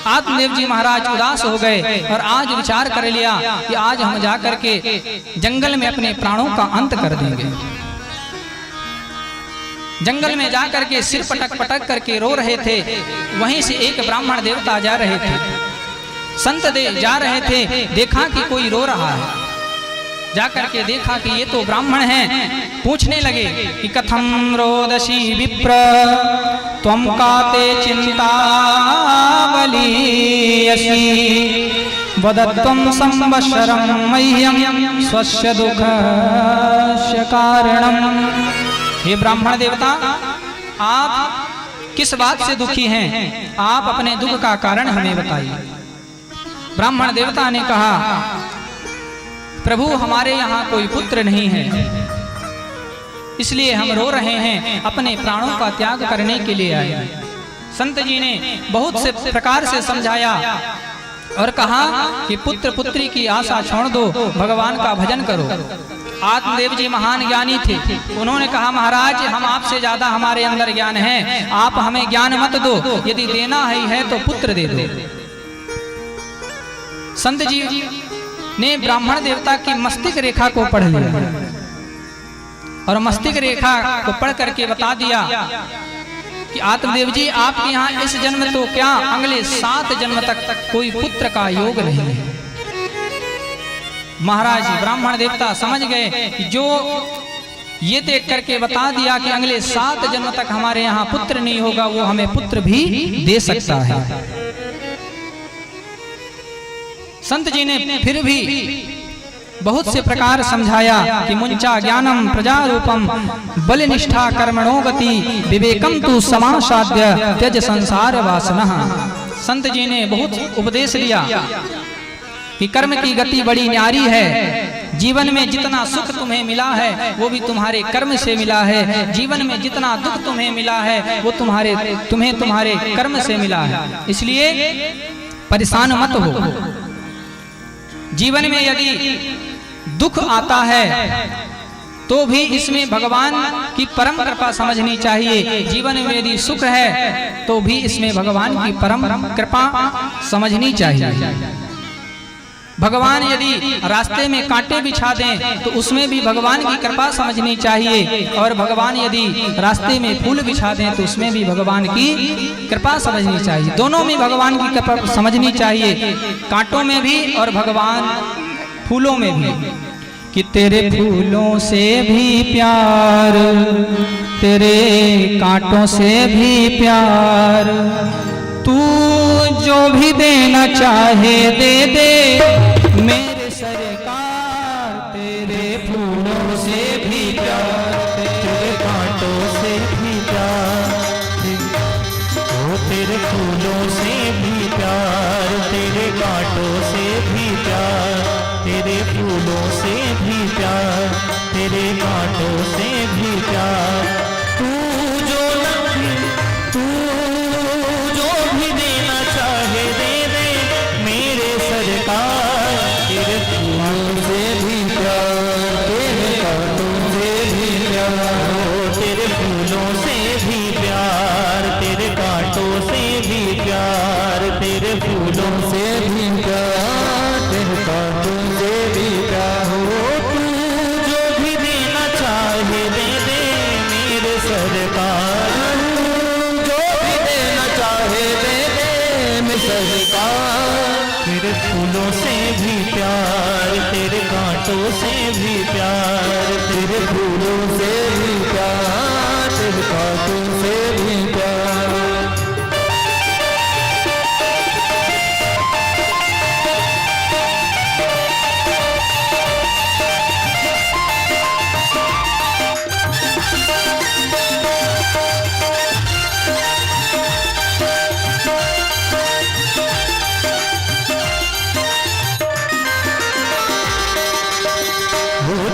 Speaker 1: आत्मदेव जी महाराज उदास हो गए और आज विचार कर लिया कि आज हम जाकर के जंगल में अपने प्राणों का अंत कर देंगे। जंगल में जाकर के सिर पटक पटक करके रो रहे थे। वहीं से एक ब्राह्मण देवता जा रहे थे, संत जा रहे थे, देखा कि कोई रो रहा है। जाकर के देखा कि ये तो ब्राह्मण हैं। पूछने लगे कि कथम रोदसी विप्र त्वं काते चिंतावलीयसी वदत्वं संवत्सरं मह्यं स्वस्य दुःखस्य कारणम्। हे ब्राह्मण देवता, आप किस बात से दुखी हैं? आप अपने दुख का कारण हमें बताइए। ब्राह्मण देवता ने कहा, प्रभु हमारे यहाँ कोई पुत्र नहीं है, इसलिए हम रो रहे हैं, अपने प्राणों का त्याग करने के लिए आए हैं। संत जी ने बहुत से प्रकार से समझाया और कहा कि पुत्र पुत्री की आशा छोड़ दो, भगवान का भजन करो। आत्मदेव जी महान ज्ञानी थे। उन्होंने कहा, महाराज हम आपसे ज्यादा हमारे अंदर ज्ञान है, आप हमें ज्ञान मत दो, यदि देना ही है तो पुत्र दे दो। संत जी ने ब्राह्मण देवता की मस्तिष्क रेखा को पढ़ लिया और मस्तिष्क रेखा को पढ़ करके बता दिया कि आत्मदेव जी आपके यहाँ इस जन्म तो क्या अगले 7 जन्म तक कोई पुत्र का योग नहीं है। महाराज ब्राह्मण देवता समझ गए कि जो ये देख करके बता दिया कि अगले 7 जन्म तक हमारे यहाँ पुत्र नहीं होगा, वो हमें पुत्र भी दे सकता है। संत जी ने फिर भी बहुत से प्रकार समझाया कि मुंचा ज्ञानम प्रजारूपम बलनिष्ठा कर्मणो गति विवेकम तु समासाद्य त्यज संसार वासना। संत जी ने बहुत उपदेश दिया कि कर्म की गति बड़ी न्यारी है। जीवन में जितना सुख तुम्हें मिला है वो भी तुम्हारे कर्म से मिला है। जीवन में जितना दुख तुम्हें मिला है वो तुम्हारे कर्म से मिला है। इसलिए परेशान मत हो। जीवन में यदि दुख आता है तो भी इसमें भगवान की परम कृपा समझनी चाहिए। जीवन में यदि सुख है तो भी इसमें भगवान की परम कृपा समझनी चाहिए। भगवान यदि रास्ते में कांटे बिछा दें तो उसमें भी भगवान की कृपा समझनी चाहिए, और भगवान यदि रास्ते में फूल बिछा दें तो उसमें भी भगवान की कृपा समझनी चाहिए। दोनों में भगवान की कृपा समझनी चाहिए, कांटों में भी और भगवान फूलों में भी। कि तेरे फूलों से भी प्यार, तेरे कांटों से भी प्यार, तू जो भी देना चाहे दे दे मेरे सरकार। तेरे फूलों से भी प्यार, तेरे कांटों से भी प्यार,
Speaker 2: तेरे फूलों से भी प्यार, तेरे कांटों से भी प्यार, तेरे फूलों से भी प्यार, तेरे कांटों से भी प्यार। तू जो भी देना चाहे दे दे मेरे सरकार। तेरे फूलों से भी प्यार, तेरे कांटों से भी प्यार, तेरे फूलों से भी प्यार, तेरे कांटों से भी प्यार, तेरे फूलों से भी प्यार, तेरे कांटों से भी प्यार। हो तू जो भी देना चाहे दे दे मेरे सरकार, जो भी देना चाहे दे दे मेरे सरकार। तेरे फूलों से भी प्यार, तेरे कांटों से भी प्यार, तेरे फूलों से भी प्यार, तेरे कांटों से भी प्यार।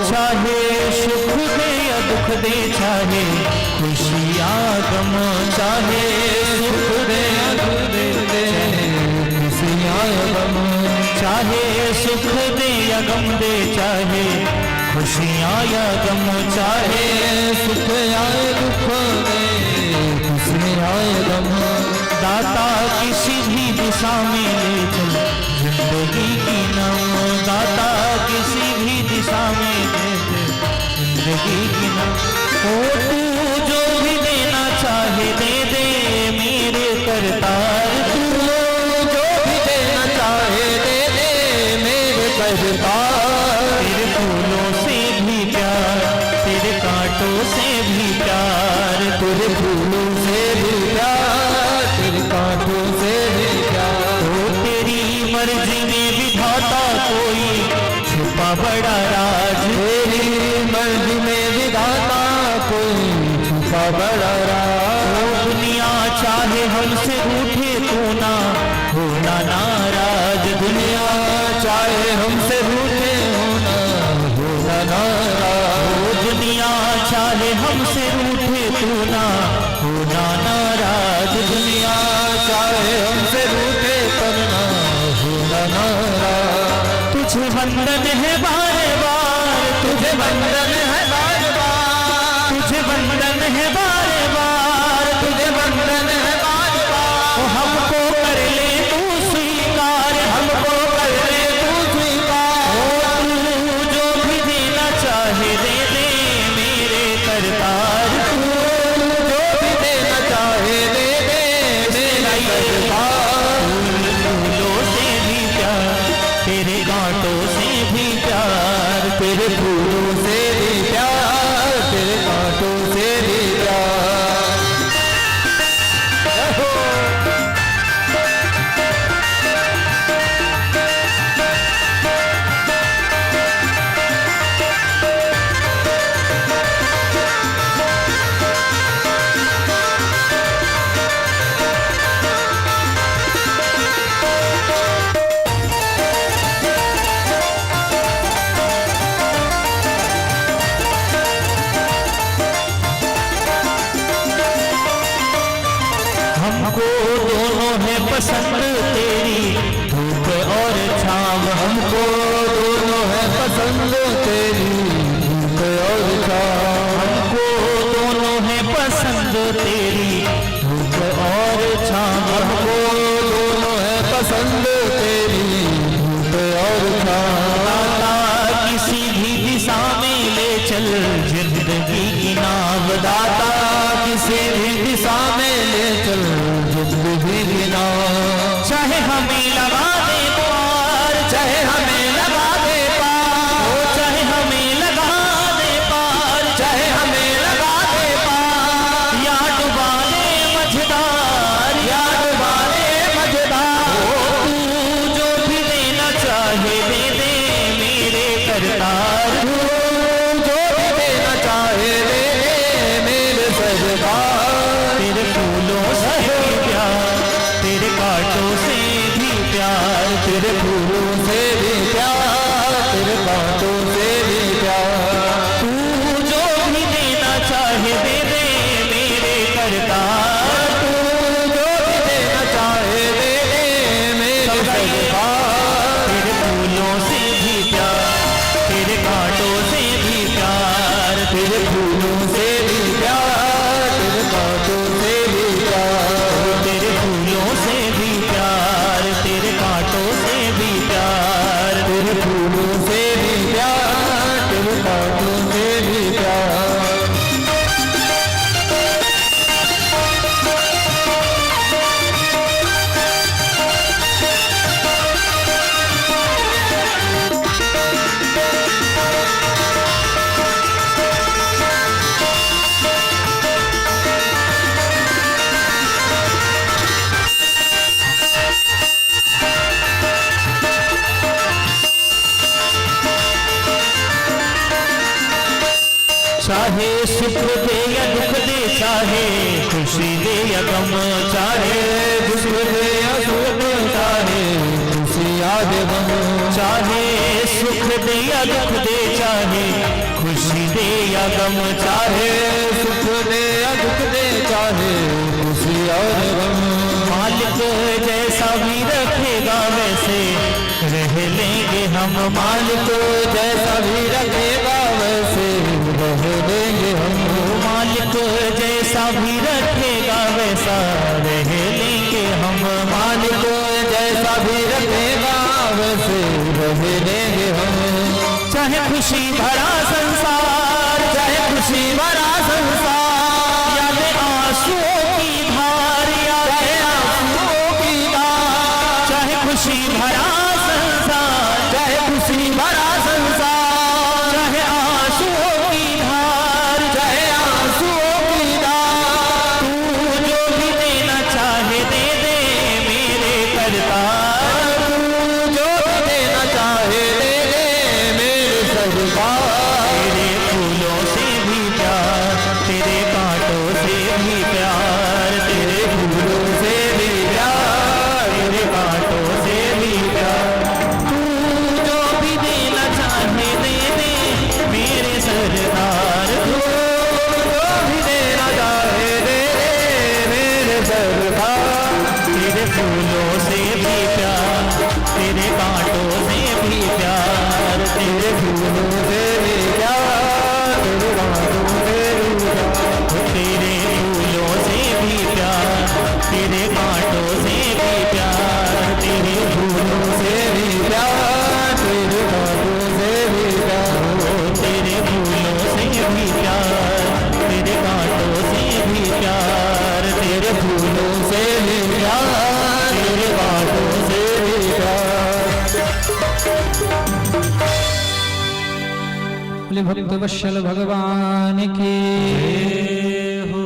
Speaker 2: चाहे सुख दे या दुख दे, चाहे खुशियाँ गम, चाहे सुख दे या दुख दे, खुशियाँ गम, चाहे सुख दे या गम दे, चाहे खुशियाँ या गम, चाहे सुख या दुख दे, खुशियाँ या गम। दाता किसी भी दिशा में ले चल जिंदगी की नाम, दाता किसी भी दिशा में ले चल जिंदगी की नाम। ओ तू जो भी देना चाहे दे दे मेरे करतार, तू जो भी देना चाहे दे दे मेरे करतार। तेरे फूलों से भी प्यार, तेरे कांटों से भी प्यार, तेरे फूलों से भी प्यार, तेरे कांटों से भी प्यार। ओ तेरी मर्जी में विधाता कोई छुपा बड़ा राज, तेरी मर्जी में विधाता कोई छुपा बड़ा राज। दुनिया चाहे हमसे रूठे तो ना होना नाराज, दुनिया चाहे हमसे रूठे होना नाराज। दुनिया चाहे हमसे रूठे तो ना होना नाराज, दुनिया चाहे हमसे रूठे पर ना होना नाराज। तुझे वंदन है बार बार, तुझे वंदन है बार बार, तुझे वंदन है बार बार, तुझे वंदन है बार बार। हमको कर ले तू स्वीकार, हमको कर ले तू स्वीकार। तू जो भी देना चाहे दे दे मेरे करतार, तू जो भी देना चाहे दे दे मेरा करतार। फूलों से भी प्यार, तेरे कांटों से भी प्यार, तेरे फूलों से भी प्यार, तेरे कांटों से भी प्यार। हमको दोनों है पसंद तेरी धूप और छाँव, हमको दोनों है पसंद तेरी धूप और छाँव। हमको दोनों है पसंद तेरी धूप और छाँव, हमको दोनों है पसंद तेरी धूप और छाँव। दाता किसी भी दिशा में ले चल जिंदगी की नाव, दाता किसी भी दिशा में ले चल जिंदगी की नाव। चाहे हमें लगा दे पार, चाहे हमें लगा दे पार, चाहे हमें लगा दे पार, चाहे हमें लगा दे पार। या डुबा दे मझधार, या डुबा दे मझधार। तू चाहे खुशी दे या गम, चाहे दुख दे या सुख, चाहे खुशी या गम, चाहे सुख दे या दुख दे, चाहे खुशी दे या गम, चाहे सुख दे या दुख दे, चाहे खुशी और गम। मालिक जैसा भी रखेगा वैसे रह लेंगे हम, मालिक जैसा भी रखेगा वैसे रह लेंगे हम, मालिक जैसा भी रखेगा वैसा रह लेंगे हम, मालिक जैसा भी रखेगा वैसे रह लेंगे हम। चाहे खुशी भरा संसार, चाहे खुशी भरा संसार, याद आंसुओं की धार, याद आंसुओं की धार, चाहे खुशी भरा संसार, चाहे खुशी भरा संसार, चाहे आंसुओं की धार, चाहे आंसुओं की धार, तू जो भी देना चाहे दे दे मेरे करतार, तू जो भी देना चाहे दे दे मेरे सरकार। तेरे फूलों से भी प्यार, तेरे कांटों से भी प्यार, तेरे फूलों से भी प्यार, तेरे कांटों से भी प्यार, तू जो भी देना चाहे दे दे मेरे सरदार, तू जो भी देना चाहे दे दे मेरे सरदार। तेरे फूलों से भी प्यार, तेरे कांटों से भी प्यार, तेरे फूलों से भी प्यार, तेरे कांटों से भी प्यार, तेरे फूलों से भी प्यार, तेरे कांटों से भी प्यार, तेरे फूलों से भी प्यार, तेरे कांटों से भी प्यार, तेरे फूलों से भी प्यार, तेरे कांटों से भी प्यार, तेरे फूलों से भी प्यार, तेरे कांटों से भी प्यार। बोले भक्त वत्सल भगवान के हो।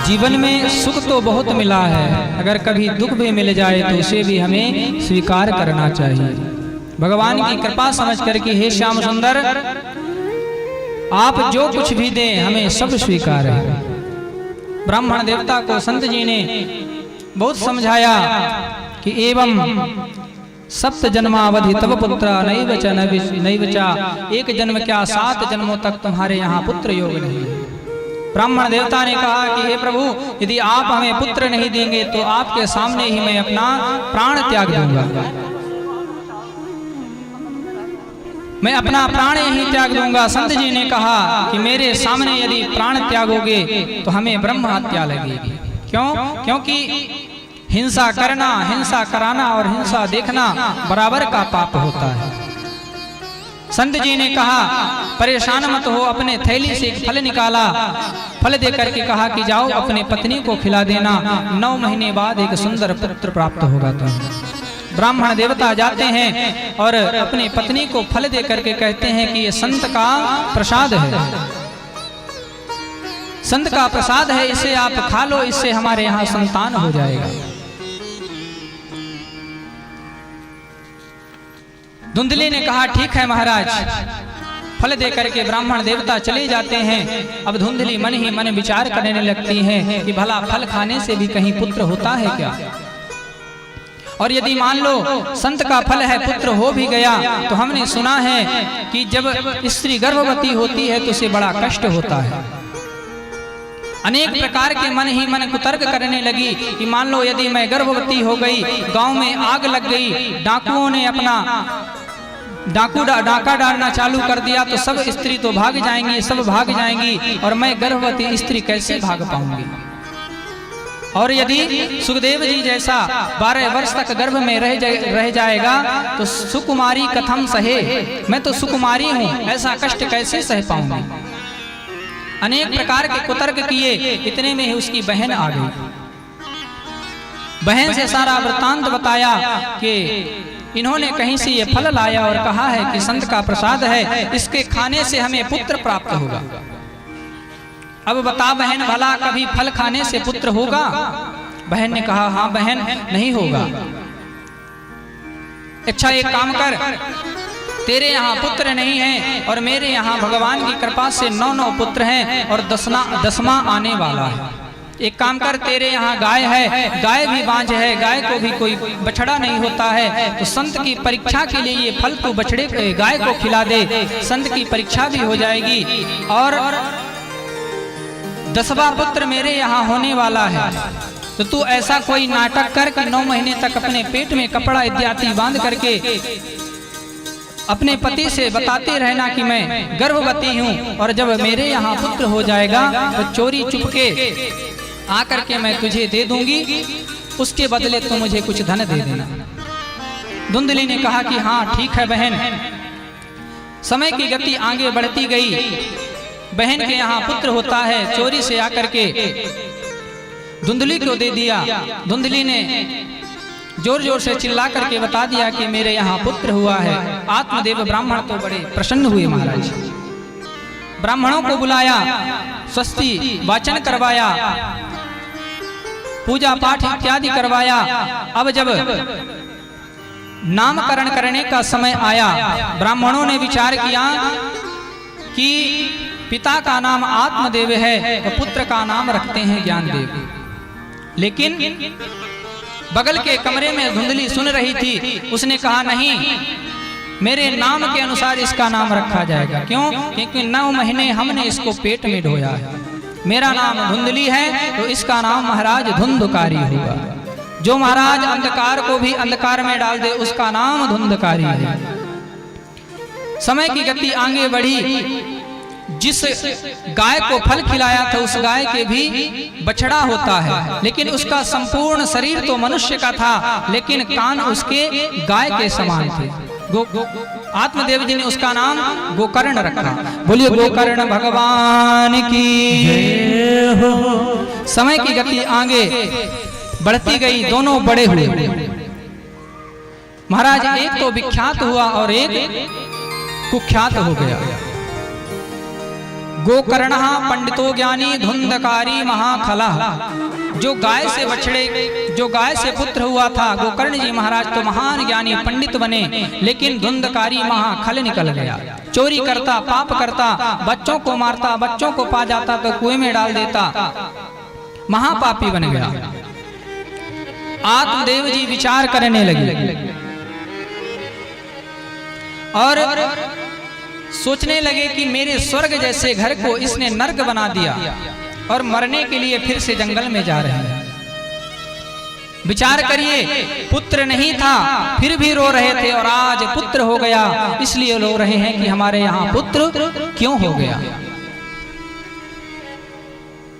Speaker 1: जीवन में सुख तो बहुत मिला है, अगर कभी दुख भी मिल जाए तो उसे भी हमें स्वीकार करना चाहिए। भगवान की कृपा समझ करके हे श्याम सुंदर आप जो कुछ भी दें हमें सब स्वीकार है। ब्राह्मण देवता को संत जी ने बहुत समझाया कि एवं सप्त जन्मावधि तब पुत्र नहीं बचा, एक जन्म क्या 7 जन्मों तक तुम्हारे यहाँ पुत्र योग नहीं है। ब्राह्मण देवता ने कहा कि हे प्रभु यदि आप हमें पुत्र नहीं देंगे तो आपके सामने ही मैं अपना प्राण त्याग दूंगा, मैं अपना प्राण ही त्याग दूंगा। संत जी ने कहा कि मेरे सामने यदि प्राण त्यागोगे तो हमें ब्रह्म हत्या लगेगी। क्यों? क्योंकि हिंसा करना, हिंसा कराना और हिंसा देखना बराबर का पाप होता है। संत जी ने कहा परेशान मत हो, अपने थैली से एक फल निकाला, फल दे करके कहा कि जाओ अपने पत्नी को खिला देना, 9 महीने बाद एक सुंदर पुत्र प्राप्त होगा तुम्हें। ब्राह्मण देवता जाते हैं और अपनी पत्नी को फल दे करके कहते हैं कि ये संत का प्रसाद है, संत का प्रसाद है, इसे आप खा लो, इससे हमारे यहाँ संतान हो जाएगा। धुंधली ने कहा ठीक है महाराज। फल दे करके ब्राह्मण देवता चले जाते हैं। अब धुंधली मन ही मन विचार करने लगती हैं कि भला फल खाने से भी कहीं पुत्र होता है क्या, और यदि मान लो संत का फल है पुत्र हो भी गया तो हमने सुना है कि जब स्त्री गर्भवती होती है तो उसे बड़ा कष्ट होता है। अनेक प्रकार के मन ही मन कुतर्क करने लगी कि मान लो यदि मैं गर्भवती हो गई, गांव में आग लग गई, डाकुओं ने अपना डाका डालना चालू कर दिया तो सब स्त्री तो भाग जाएंगी, सब भाग जाएंगी और मैं गर्भवती स्त्री कैसे भाग पाऊंगी। और यदि सुखदेव जी जैसा 12 वर्ष तक गर्भ में रह जाएगा तो सुकुमारी कथम सहे, मैं तो सुकुमारी हूँ, ऐसा कष्ट कैसे सह पाऊंगी। अनेक प्रकार के कुतर्क किए, इतने में ही उसकी बहन आ गई। बहन से सारा वृत्तांत बताया कि इन्होंने कहीं से ये फल लाया और कहा है कि संत का प्रसाद है, इसके खाने से हमें पुत्र प्राप्त होगा। अब बता बहन भला कभी फल खाने से पुत्र होगा? बहन ने कहा हाँ बहन नहीं होगा। अच्छा एक काम कर, तेरे यहाँ पुत्र नहीं है और मेरे यहाँ भगवान की कृपा से 9 पुत्र हैं और 10वां आने वाला है। एक काम कर, तेरे यहाँ गाय है, गाय भी बांझ है, गाय को भी कोई बछड़ा नहीं होता है, तो संत की परीक्षा के लिए ये फल तू बछड़े गाय को खिला दे, संत की परीक्षा भी हो जाएगी। और 10वां पुत्र मेरे यहाँ होने वाला है, तो तू ऐसा कोई नाटक कर कि 9 महीने तक अपने पेट में कपड़ा इत्यादि बांध करके अपने पति से बताते रहना कि मैं गर्भवती हूँ, और जब मेरे यहाँ पुत्र हो जाएगा तो चोरी चुपके आकर के मैं तुझे दे दूंगी, उसके बदले तू मुझे कुछ धन दे देना। धुंधली ने कहा कि हाँ ठीक है बहन। समय की गति आगे बढ़ती गई, बहन के यहाँ पुत्र होता है, चोरी से आकर के धुंधली को दे दिया। धुंधली ने जोर जोर से चिल्ला करके बता दिया कि मेरे यहाँ पुत्र हुआ है। आत्मदेव ब्राह्मण तो बड़े प्रसन्न हुए महाराज, ब्राह्मणों को बुलाया, स्वस्ति वाचन करवाया, पूजा पाठ इत्यादि करवाया। अब जब नामकरण करने का समय आया, ब्राह्मणों ने विचार किया कि पिता का नाम आत्मदेव है तो पुत्र का नाम रखते हैं ज्ञानदेव। लेकिन बगल के कमरे में धुंधली सुन रही थी, उसने कहा नहीं, मेरे नाम के अनुसार इसका नाम रखा जाएगा। क्यों? क्योंकि 9 महीने हमने इसको पेट में ढोया है। मेरा नाम धुंधली है तो इसका नाम महाराज धुंधकारी होगा। जो महाराज अंधकार को भी अंधकार में डाल दे उसका नाम धुंधकारी है। समय की गति आगे बढ़ी, जिस गाय को फल खिलाया था उस गाय के भी बछड़ा होता है, लेकिन उसका संपूर्ण शरीर तो मनुष्य का था, लेकिन कान उसके गाय के समान थे। आत्मदेव जी ने उसका नाम गोकर्ण रखा। बोलिए गोकर्ण भगवान की जय हो। समय की गति आगे बढ़ती गई, दोनों बड़े हुए। महाराज एक तो विख्यात हुआ और एक कुख्यात हो गया। गोकर्ण पंडितो ज्ञानी धुंधकारी महाखला। जो गाय से बछड़े, जो गाय से पुत्र हुआ था गोकर्ण जी महाराज तो महान ज्ञानी पंडित बने, लेकिन धुंधकारी महाखल निकल गया। चोरी करता, पाप करता, बच्चों को मारता, बच्चों को पा जाता तो कुएं में डाल देता, महापापी बन गया। आत्मदेव जी विचार करने लगे और सोचने लगे कि मेरे स्वर्ग जैसे घर को इसने नर्क बना दिया और मरने के लिए फिर से जंगल में जा रहे हैं। विचार करिए, पुत्र नहीं था फिर भी रो रहे थे, और आज पुत्र हो गया इसलिए रो रहे हैं कि हमारे यहाँ पुत्र क्यों हो गया।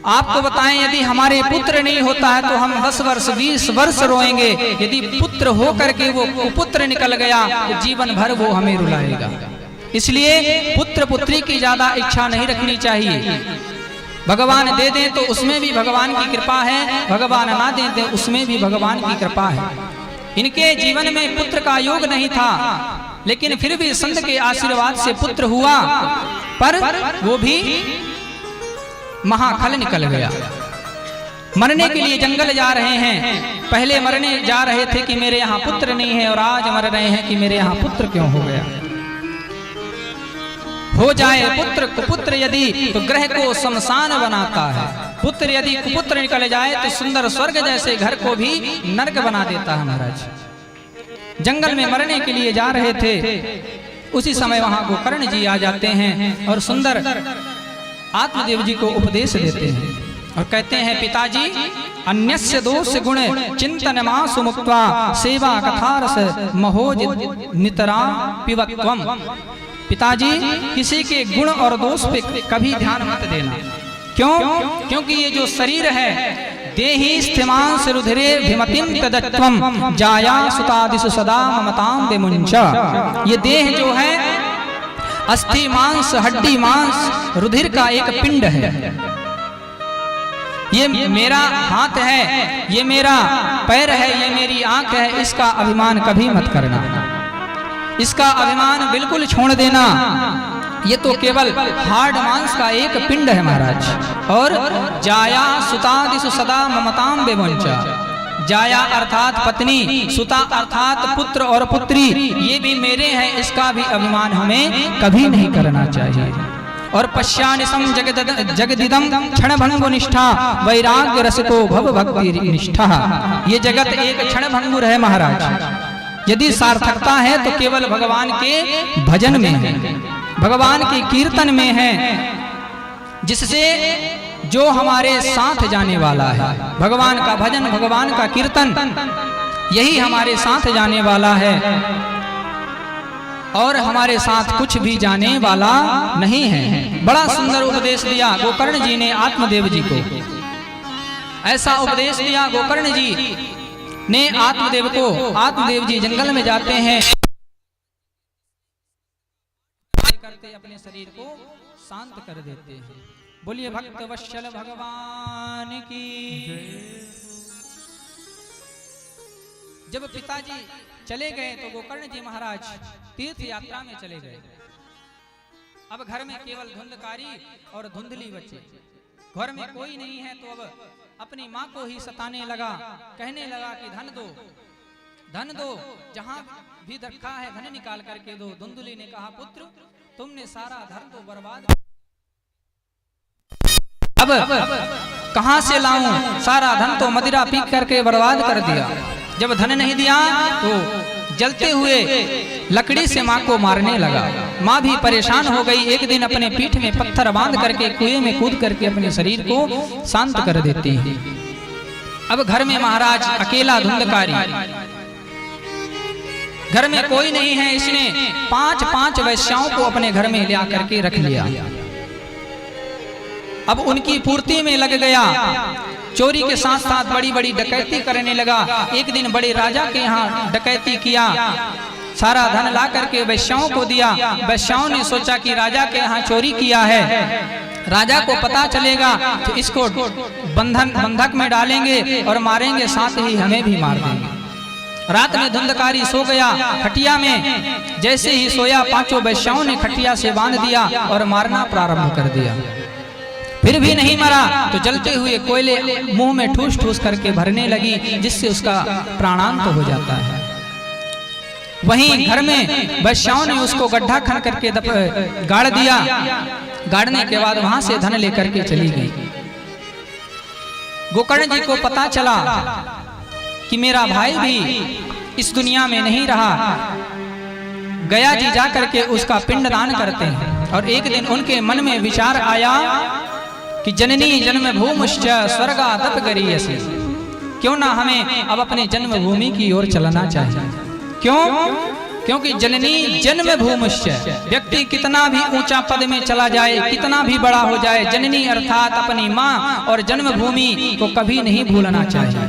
Speaker 1: आपको बताएं, यदि हमारे पुत्र नहीं होता है तो हम 10 वर्ष 20 वर्ष रोएंगे। यदि पुत्र हो करके वो कुपुत्र निकल गया तो जीवन भर वो हमें रुलाएगा। इसलिए पुत्र पुत्री की ज्यादा इच्छा नहीं रखनी चाहिए। भगवान दे दें तो उसमें भी भगवान की कृपा है, भगवान ना दे दें उसमें भी भगवान की कृपा है। इनके जीवन में पुत्र का योग नहीं था, लेकिन फिर भी संत के आशीर्वाद से पुत्र हुआ, पर वो भी महाखल निकल गया। मरने के लिए जंगल जा रहे हैं। पहले मरने जा रहे थे कि मेरे यहाँ पुत्र नहीं है, और आज मर रहे हैं कि मेरे यहाँ पुत्र क्यों हो गया। हो जाए पुत्र कुपुत्र यदि तो ग्रह को शमशान बनाता है। पुत्र यदि कुपुत्र निकल जाए तो सुंदर स्वर्ग जैसे घर को भी नरक बना देता है। महाराज जंगल में मरने के लिए जा रहे थे, उसी समय वहां गोकर्ण जी आ जाते हैं और सुंदर आत्मदेव जी को उपदेश देते हैं और कहते हैं, पिताजी अन्यस्य दोष गुण चिंतन मासु मुक्त्वा सेवा कथारस महोज नितरा पिबत्वम। पिताजी किसी के गुण और दोष पे कभी ध्यान मत देना। क्यों? क्योंकि ये जो शरीर है, देहि स्थिमांस रुधिरे भिमतिम तदत्वम जाया सुतादिसु सदा ममताम विमुंचा। ये देह जो है अस्थि मांस हड्डी मांस रुधिर का एक पिंड है। ये मेरा हाथ है, ये मेरा पैर है, ये मेरी आंख है, इसका अभिमान कभी मत करना। इसका अभिमान बिल्कुल छोड़ देना। ये तो केवल हार्ड मांस का एक पिंड है महाराज। और जाया सुतादिसु सदा ममताम विमुंचा, जाया अर्थात पत्नी, सुता अर्थात पुत्र और पुत्री, ये भी मेरे हैं, इसका भी अभिमान हमें कभी नहीं करना चाहिए। और पश्यानिसम जगदिदम क्षण भंगुर निष्ठा वैराग्य रसको भव भक्ति निष्ठा। ये जगत एक क्षण भंगुर है महाराज। यदि सार्थकता है तो केवल भगवान के भजन में है, भगवान के कीर्तन में है, जिससे जो हमारे साथ जाने वाला है। भगवान का भजन, भगवान का कीर्तन, यही हमारे साथ जाने वाला है और हमारे साथ कुछ भी जाने वाला नहीं है। बड़ा सुंदर उपदेश दिया गोकर्ण जी ने आत्मदेव जी को। ऐसा उपदेश दिया गोकर्ण जी ने आत्मदेव को। आत्मदेव जी जंगल में जाते हैं, करते अपने शरीर को शांत कर देते हैं। बोलिए भक्त वत्सल भगवान की। जब पिताजी चले गए तो गोकर्ण जी महाराज तीर्थ यात्रा में चले गए। अब घर में केवल धुंधकारी और धुंधली बच्चे, घर में कोई नहीं है। तो अब अपनी माँ को ही सताने लगा, कहने लगा कि धन दो, धन दो, जहां भी रखा है धन निकाल करके दो। धुंधली ने कहा पुत्र तुमने सारा धन तो बर्बाद, अब कहां से लाऊं, सारा धन तो मदिरा पी करके बर्बाद कर दिया। जब धन नहीं दिया तो जलते हुए लकड़ी से माँ को मारने लगा। माँ भी परेशान हो गई। एक दिन अपने पीठ में पत्थर बांध करके कुएं में कूद करके अपने शरीर को शांत कर देती है। अब घर में महाराज अकेला धुंधकारी, घर में कोई नहीं है। इसने 5 वैश्याओं को अपने घर में ले आकर के रख लिया। अब उनकी पूर्ति में लग गया। चोरी के साथ साथ बड़ी बड़ी डकैती करने लगा। एक दिन बड़े राजा के यहाँ डकैती किया, सारा धन ला करके वैश्याओं को दिया। वैश्याओं ने सोचा कि राजा के यहाँ चोरी किया है, राजा को पता चलेगा तो इसको बंधक में डालेंगे और मारेंगे, साथ ही हमें भी मार देंगे। रात में धुंधकारी सो गया खटिया में। जैसे ही सोया 5 वैश्याओं ने खटिया से बांध दिया और मारना प्रारंभ कर दिया। फिर भी नहीं मरा तो जलते हुए कोयले मुंह में ठूस ठूस करके भरने लगी, जिससे उसका प्राणांत हो जाता है। वहीं घर में वैश्याओं ने उसको गड्ढा खन करके गाड़ दिया। गाड़ने के बाद वहां से धन लेकर के चली गई। गोकर्ण जी को पता चला कि मेरा भाई भी इस दुनिया में नहीं रहा। गया जी जा करके उसका पिंडदान करते हैं। और एक दिन उनके मन में विचार आया कि जननी जन्मभूमिश्च स्वर्गादप गरीयसी, क्यों ना हमें अब अपने जन्मभूमि की ओर चलना चाहिए। क्यों? क्योंकि जननी जन्मभूमिश्च, व्यक्ति कितना भी ऊंचा पद में चला जाए, कितना भी बड़ा हो जाए, जननी अर्थात अपनी माँ और जन्मभूमि को कभी नहीं भूलना चाहिए।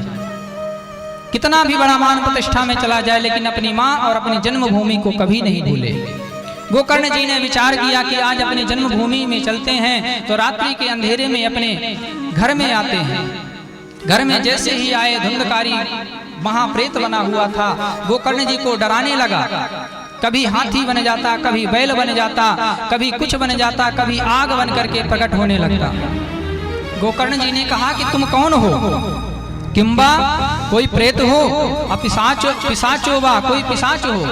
Speaker 1: कितना भी बड़ा मान प्रतिष्ठा में चला जाए, लेकिन अपनी माँ और अपनी जन्मभूमि को कभी नहीं भूले। गोकर्ण जी ने विचार किया कि आज अपनी जन्मभूमि में चलते हैं। तो रात्रि के अंधेरे में अपने घर में आते हैं। घर में जैसे ही आए, धुंधकारी महाप्रेत बना हुआ था। गोकर्ण जी को डराने लगा। कभी हाथी बन जाता, कभी बैल बन जाता, कभी कुछ बन जाता, कभी आग बन करके प्रकट होने लगता। गोकर्ण जी ने कहा कि तुम कौन हो? किंबा कोई प्रेत हो, पिशाचो वा, कोई पिशाच हो?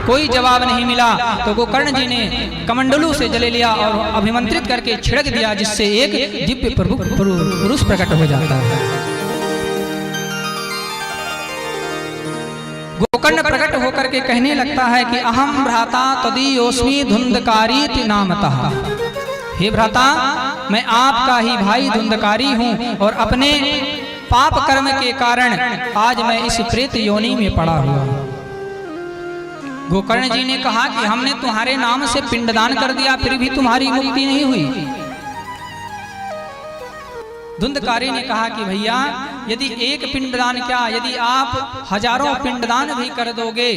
Speaker 1: कोई जवाब नहीं मिला। तो गोकर्ण जी ने कमंडलू से जले लिया और अभिमंत्रित करके छिड़क दिया, जिससे एक दिव्य पुरुष प्रकट हो जाता है। गोकर्ण प्रकट होकर के कहने लगता है कि अहम भ्राता तदीयोस्मि धुंधकारी नामतः। हे भ्राता, मैं आपका ही भाई धुंधकारी हूँ और अपने पाप कर्म के कारण आज मैं इस प्रेत योनि में पड़ा हुआ हूँ। गोकर्ण जी ने कहा कि हमने तुम्हारे नाम से पिंडदान कर दिया, फिर भी तुम्हारी मुक्ति नहीं हुई। धुंधकारी ने कहा कि भैया, यदि एक पिंडदान क्या, यदि आप हजारों पिंडदान भी कर दोगे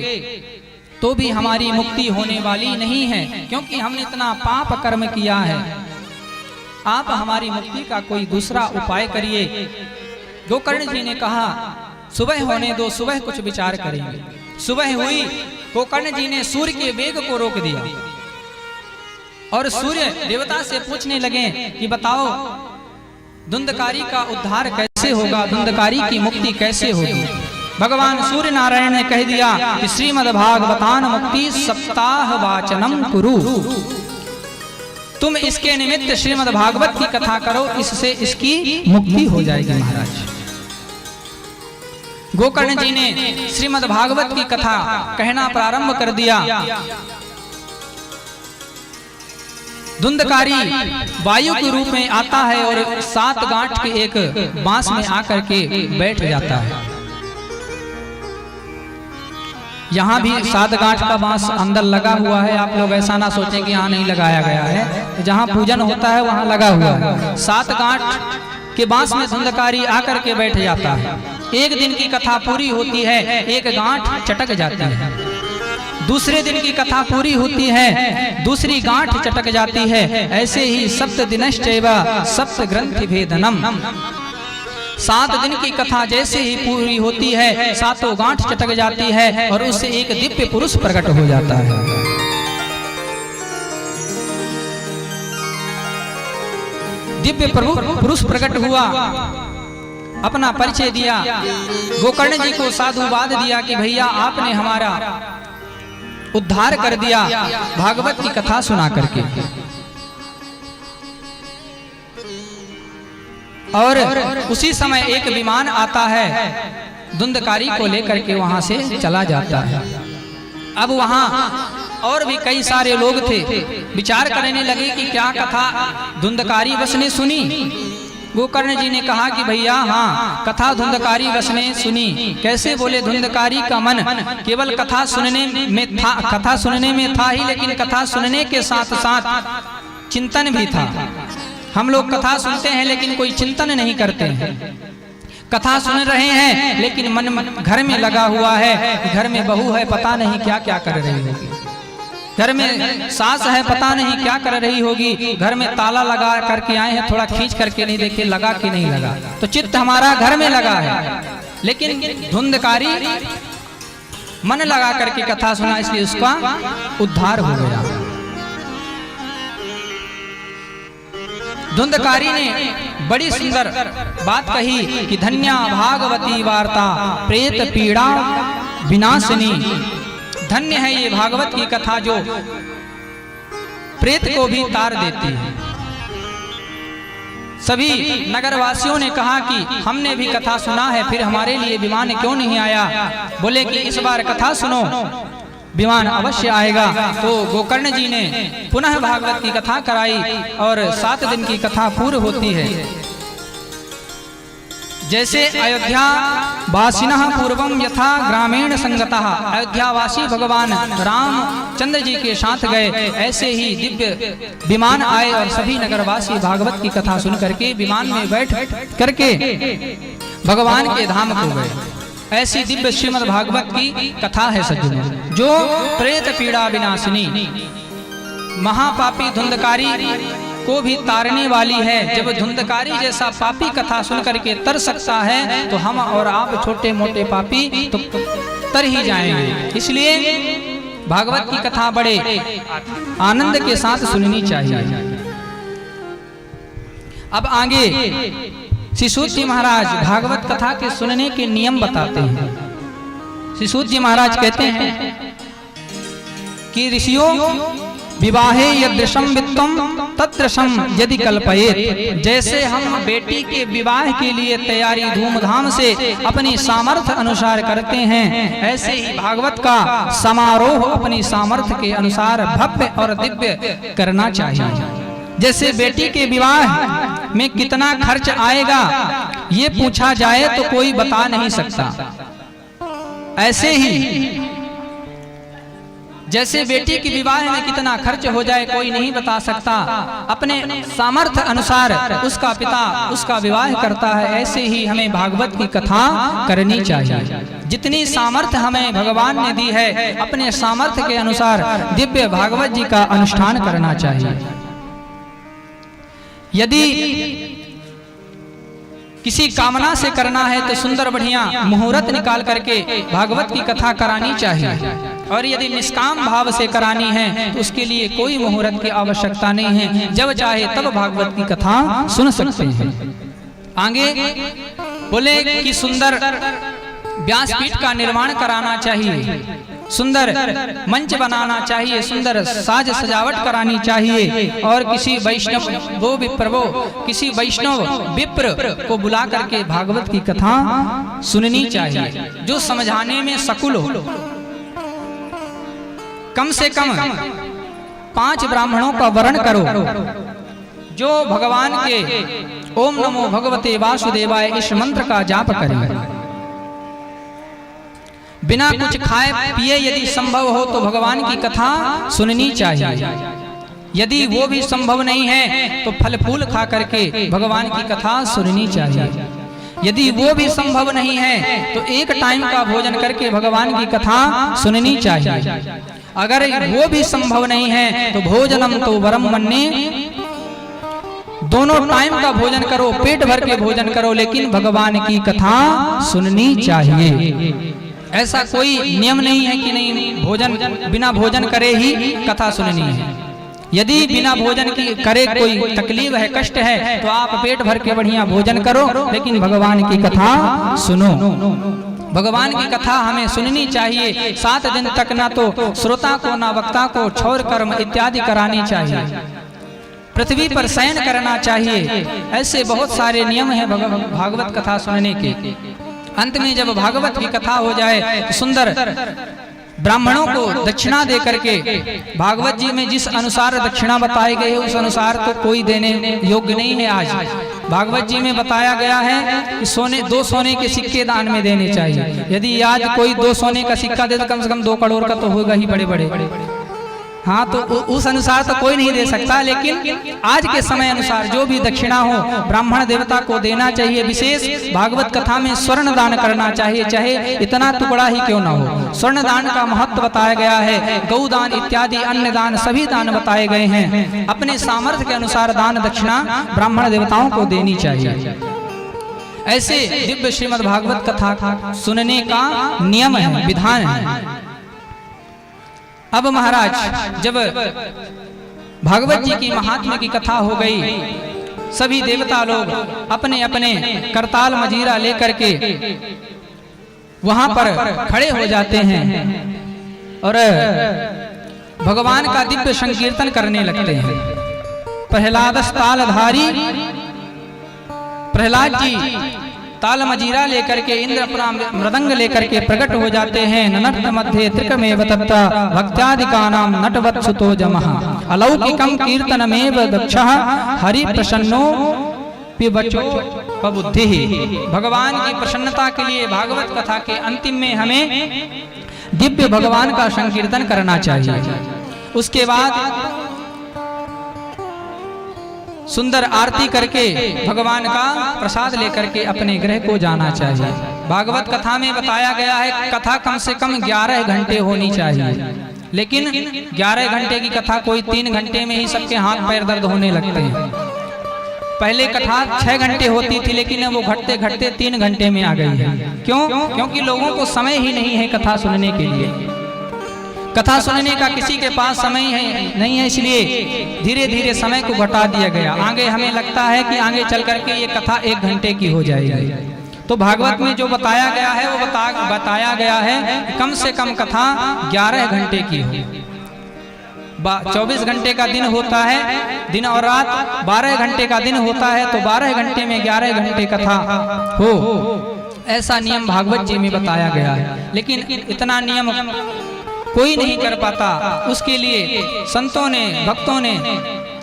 Speaker 1: तो भी हमारी मुक्ति होने वाली नहीं है, क्योंकि हमने इतना पाप कर्म किया है। आप हमारी मुक्ति का कोई दूसरा उपाय करिए। गोकर्ण जी ने कहा सुबह होने दो, सुबह कुछ विचार करेंगे। सुबह हुई, गोकर्ण जी ने सूर्य के वेग को रोक दिया और सूर्य देवता से पूछने लगे कि बताओ धुंधकारी का उद्धार कैसे होगा, धुंधकारी की मुक्ति कैसे होगी। भगवान सूर्य नारायण ने कह दिया कि श्रीमद्भागवतान मुक्ति सप्ताह वाचनम कुरु, तुम इसके निमित्त श्रीमद्भागवत की कथा करो, इससे इसकी मुक्ति हो जाएगी। महाराज गोकर्ण जी ने श्रीमद्भागवत की कथा कहना प्रारंभ कर दिया। धुंधकारी वायु के रूप में आता है और 7 गांठ के एक बांस में आकर के बैठ जाता है। यहाँ भी 7 गांठ का बांस अंदर लगा हुआ है, आप लोग ऐसा ना सोचें कि यहाँ नहीं लगाया गया है, जहाँ पूजन होता है वहाँ लगा हुआ है। 7 गांठ के बांस में धुंधकारी आकर के बैठ जाता है। एक दिन की कथा पूरी होती है, एक गांठ चटक जाती है। दूसरे दिन की कथा पूरी होती है, दूसरी गांठ चटक जाती है। ऐसे ही सप्त दिनश्चैव सप्त ग्रंथि भेदनम, 7 दिन की कथा जैसे ही पूरी होती है, 7 गांठ चटक जाती है और उससे एक दिव्य पुरुष प्रकट हो जाता है। दिव्य पुरुष प्रकट हुआ, अपना परिचय दिया, गोकर्ण जी को साधुवाद दिया कि भैया आपने हमारा उद्धार कर दिया भागवत की कथा सुना करके। और उसी समय एक विमान आता है, धुंधकारी को लेकर के वहां से चला जाता है। अब वहां और भी कई सारे लोग थे, विचार करने लगे कि क्या कथा धुंधकारी बस ने सुनी। गोकर्ण जी ने कहा कि भैया हाँ, कथा धुंधकारी बस ने सुनी। कैसे बोले, धुंधकारी का मन केवल कथा सुनने में था, कथा सुनने में था ही, लेकिन कथा सुनने के साथ साथ चिंतन भी था। हम लोग कथा सुनते हैं लेकिन कोई चिंतन नहीं करते हैं। कथा सुन रहे हैं लेकिन मन घर में लगा हुआ है, घर में बहू है पता नहीं क्या क्या कर रही होगी, घर में सास है पता नहीं क्या कर रही होगी, घर में ताला लगा करके आए हैं, थोड़ा खींच करके नहीं देखे लगा कि नहीं लगा, तो चित्त हमारा घर में लगा है। लेकिन धुंधकारी मन लगा करके कथा सुना, इसलिए उसका उद्धार हो गया। धुंधकारी ने बड़ी सुंदर बात कही कि धन्या भागवती वार्ता प्रेत पीड़ा विनाशिनी, धन्य है ये भागवत की कथा जो प्रेत को भी तार देती है। सभी नगरवासियों ने कहा कि हमने भी कथा सुना है, फिर हमारे लिए विमान क्यों नहीं आया। बोले कि इस बार कथा सुनो, विमान अवश्य आएगा। तो गोकर्ण जी ने पुनः भागवत की कथा कराई और 7 दिन की कथा पूर्ण होती है। जैसे अयोध्या वासिनः पूर्वम यथा ग्रामीण संगतः, अयोध्यावासी भगवान रामचंद्र जी के साथ गए, ऐसे ही दिव्य विमान आए और सभी नगरवासी भागवत की कथा सुन करके विमान में बैठ करके भगवान के धाम को गए। ऐसी दिव्य श्रीमद् भागवत की कथा है सज्जनों, जो प्रेत पीड़ा विनाशिनी, महापापी धुंधकारी को भी तारने वाली है। जब धुंधकारी जैसा पापी कथा सुन करके तर सकता है, तो हम और आप छोटे मोटे पापी तो तर ही जाएंगे। इसलिए भागवत की कथा बड़े आनंद के साथ सुननी चाहिए। अब आगे श्री सूत जी महाराज भागवत कथा के सुनने के नियम बताते हैं। श्री सूत जी महाराज कहते हैं कि ऋषियों विवाहे यदृशम वित्तम तदृशम यदि कल्पयेत, जैसे हम बेटी के विवाह के लिए तैयारी धूमधाम से अपनी सामर्थ्य अनुसार करते हैं, ऐसे ही भागवत का समारोह अपनी सामर्थ्य के अनुसार भव्य और दिव्य करना चाहिए। जैसे बेटी के विवाह में कितना खर्च आएगा ये पूछा जाए तो कोई बता नहीं सकता, ऐसे ही जैसे बेटी के विवाह में कितना खर्च हो जाए कोई नहीं बता सकता। अपने सामर्थ्य अनुसार उसका पिता उसका विवाह करता है, ऐसे ही हमें भागवत की कथा करनी चाहिए। जितनी सामर्थ्य हमें भगवान ने दी है, अपने सामर्थ्य के अनुसार दिव्य भागवत जी का अनुष्ठान करना चाहिए। यदि किसी कामना से करना है तो सुंदर बढ़िया मुहूर्त निकाल करके भागवत की कथा करानी चाहिए, और यदि निष्काम भाव से करानी है तो उसके लिए कोई मुहूर्त की आवश्यकता नहीं है, जब चाहे तब भागवत की कथा सुन सकते हैं। आगे बोले कि सुंदर व्यासपीठ का निर्माण कराना चाहिए, सुंदर मंच बनाना चाहिए, सुंदर साज सजावट करानी चाहिए और किसी वैष्णव विप्र को बुला करके भागवत की कथा सुननी चाहिए, जो समझाने में सकुल हो। कम से कम 5 ब्राह्मणों का वर्ण करो जो भगवान के ओम नमो भगवते वासुदेवाय इस मंत्र का जाप करें। बिना कुछ खाए पिए यदि संभव हो तो भगवान की कथा सुननी चाहिए। यदि वो भी संभव नहीं है तो फल फूल खा करके भगवान की कथा सुननी चाहिए। यदि वो भी संभव नहीं है तो एक टाइम का भोजन करके भगवान की कथा सुननी चाहिए। अगर वो भी संभव नहीं है तो भोजनम तो वरम मन्ये, दोनों टाइम का भोजन करो, पेट भर के भोजन करो, लेकिन भगवान की कथा सुननी चाहिए। ऐसा कोई नियम नहीं है कि नहीं भोजन बिना भोजन करे ही कथा सुननी है। यदि बिना भोजन की करे कोई तकलीफ है, कष्ट है, तो आप पेट भर के बढ़िया भोजन करो, लेकिन भगवान की कथा सुनो। भगवान की कथा हमें सुननी चाहिए। 7 दिन तक ना तो श्रोता को ना वक्ता को क्षौर कर्म इत्यादि करानी चाहिए, पृथ्वी पर शयन करना चाहिए। ऐसे बहुत सारे नियम हैं भागवत कथा सुनने के। अंत में जब भागवत की कथा हो जाए तो सुंदर ब्राह्मणों को दक्षिणा दे करके, भागवत जी में जिस अनुसार दक्षिणा बताई गई है उस अनुसार तो कोई देने योग्य नहीं है। आज भागवत जी में बताया गया है कि 2 सोने के सिक्के दान में देने चाहिए। यदि आज कोई 2 सोने का सिक्का दे तो कम से कम 2 करोड़ का तो होगा ही, बड़े बड़े। हाँ, तो उस अनुसार तो कोई नहीं दे सकता, लेकिन आज के समय अनुसार जो भी दक्षिणा हो ब्राह्मण देवता को देना चाहिए। विशेष भागवत कथा में स्वर्ण दान करना चाहिए, चाहे इतना टुकड़ा ही क्यों ना हो। स्वर्ण दान का महत्व बताया गया है, गौ दान इत्यादि अन्य दान सभी दान बताए गए हैं। अपने सामर्थ्य के अनुसार दान दक्षिणा ब्राह्मण देवताओं को देनी चाहिए। ऐसे दिव्य श्रीमद् भागवत कथा सुनने का नियम है, विधान है। अब महाराज जब भागवत जी की महात्म्य की कथा हो गई, सभी देवता लोग अपने अपने करताल मजीरा लेकर के वहां पर खड़े हो जाते हैं और भगवान का दिव्य संकीर्तन करने लगते हैं। प्रहलादस तालधारी प्रहलाद जी ताल मजीरा लेकर के इंद्र अपना मृदंग लेकर के प्रकट हो जाते हैं। ननट मध्ये त्रिकमेव तत्ता भक्त्यादिकानां नटवत्सुतो जमः अलौकिकं कीर्तनमेव दक्षः हरि प्रसन्नो पिबचो पबुद्धिः। भगवान की प्रसन्नता के लिए भागवत कथा के अंतिम में हमें दिव्य भगवान का संकीर्तन करना चाहिए। उसके बाद सुंदर आरती करके भगवान का प्रसाद लेकर के अपने गृह को जाना चाहिए। भागवत कथा में बताया गया है कथा कम से कम 11 घंटे होनी चाहिए, लेकिन 11 घंटे की कथा कोई 3 घंटे में ही सबके हाथ पैर दर्द होने लगते हैं। पहले कथा 6 घंटे होती थी, लेकिन वो घटते घटते 3 घंटे में आ गई है। क्यों? क्योंकि लोगों को समय ही नहीं है कथा सुनने के लिए। कथा सुनने का किसी के पास समय नहीं है, इसलिए धीरे धीरे समय को घटा दिया गया। आगे हमें लगता है कि आगे चल करके ये कथा 1 घंटे की हो जाएगी। तो भागवत में जो बताया गया है वो बताया गया है कम से कम कथा 11 घंटे की हो। 24 घंटे का दिन होता है, दिन और रात 12 घंटे का दिन होता है, तो 12 घंटे में 11 घंटे कथा हो, ऐसा नियम भागवत जी में बताया गया है। लेकिन इतना नियम कोई नहीं कर पाता। उसके लिए संतों ने भक्तों ने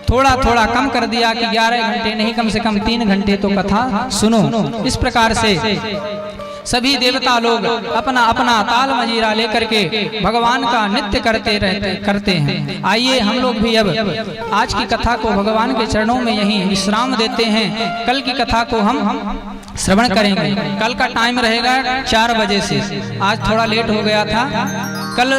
Speaker 1: थोड़ा थोड़ा कम कर दिया कि 11 घंटे नहीं, कम से कम 3 घंटे तो कथा सुनो। इस प्रकार से सभी देवता लोग अपना अपना ताल मजीरा लेकर के भगवान का नृत्य करते हैं। आइए हम लोग भी अब आज की कथा को भगवान के चरणों में यहीं विश्राम देते हैं। कल की कथा को हम श्रवण करेंगे। कल का टाइम रहेगा 4 बजे से, आज थोड़ा लेट हो गया था। कल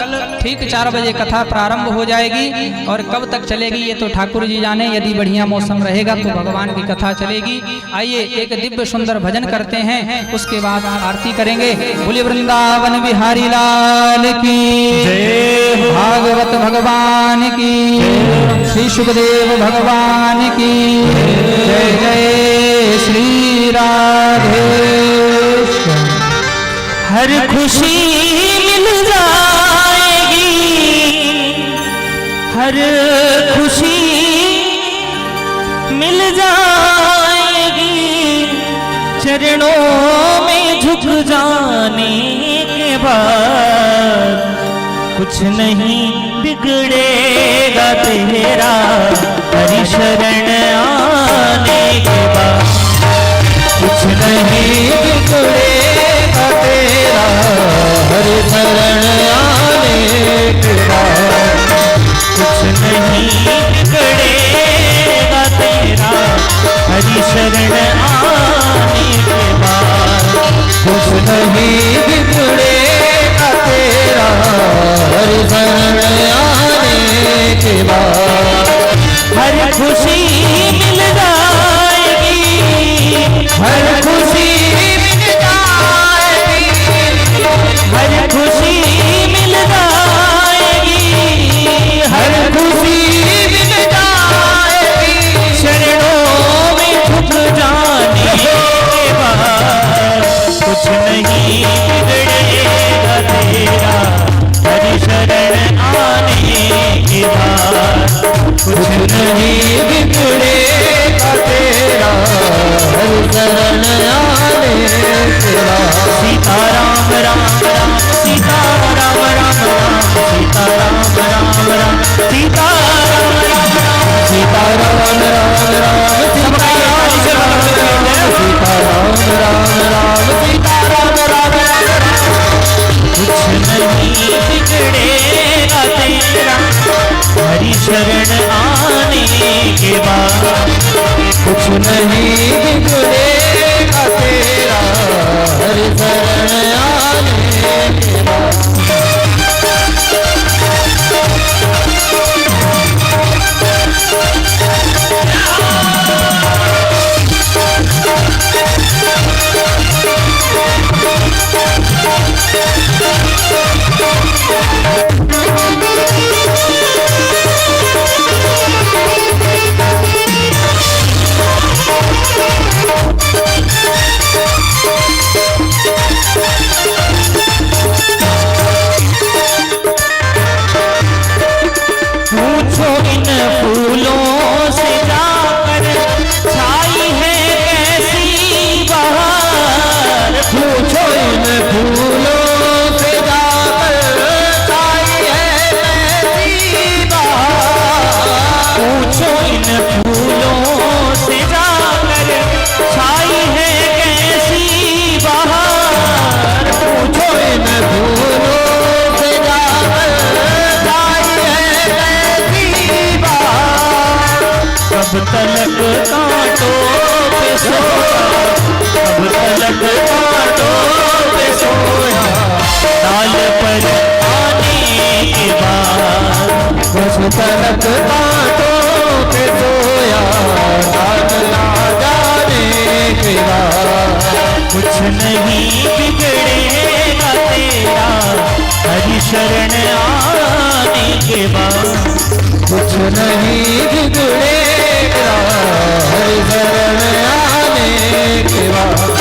Speaker 1: ठीक 4 बजे कथा प्रारंभ हो जाएगी और कब तक चलेगी ये तो ठाकुर जी जाने। यदि बढ़िया मौसम रहेगा तो भगवान की कथा चलेगी। आइए एक दिव्य सुंदर भजन करते हैं, उसके बाद आरती करेंगे। बोलिए वृंदावन बिहारी लाल की जय, भागवत भगवान की, श्री सुखदेव भगवान की जय। जय श्री राधे।
Speaker 2: हर खुशी मिल जाएगी, हर खुशी मिल जाएगी, चरणों में झुक जाने के बाद। कुछ नहीं बिगड़ेगा तेरा हरि शरण आने के बाद। कुछ नहीं बिगड़ेगा तेरा हरि शरण आने के बाद। कुछ नहीं बिगड़ेगा तेरा हरि शरण आने के बाद। कुछ नहीं बिगड़ेगा तेरा हरि शरण आने के बाद। हर खुशी मिल जाएगी, हर खुशी मिल जाएगी, हर खुशी मिल जाएगी, हर खुशी मिल जाएगी, शरणों में झुक जाने के बाद। कुछ नहीं बिगड़ेगा तेरा हरि शरण आने के बाद। कुछ नहीं बिगड़ेगा तेरा हरि शरण आने के बाद। सीताराम राम राम सीताराम राम राम सीताराम राम राम सीताराम राम राम सीताराम राम राम सीताराम राम राम सीताराम राम राम। कुछ नहीं बिगड़ेगा तेरा हरि शरण आने के बाद। कुछ नहीं बिगड़ेगा तेरा हरि शरण आने के बाद। पूछो इन फूलों से जाकर छाई है कैसी बहार। पूछो इन फूलों से जाकर छाई है कैसी बहार। पूछो इन फूलों से जाकर छाई है कैसी बहार। पूछो इन फूलों से जाकर छाई है कैसी बहार। कब तलक कांटों पे सोया, कब तलक कांटों पे सोया, डाल पर आने के बाद। कब तलक कांटों पे सोया, डाल ना जाने के बाद। कुछ नहीं बिगड़ेगा तेरा हरि शरण आने के बाद। कुछ नहीं बिगड़ेगा हरि शरण आने के बाद।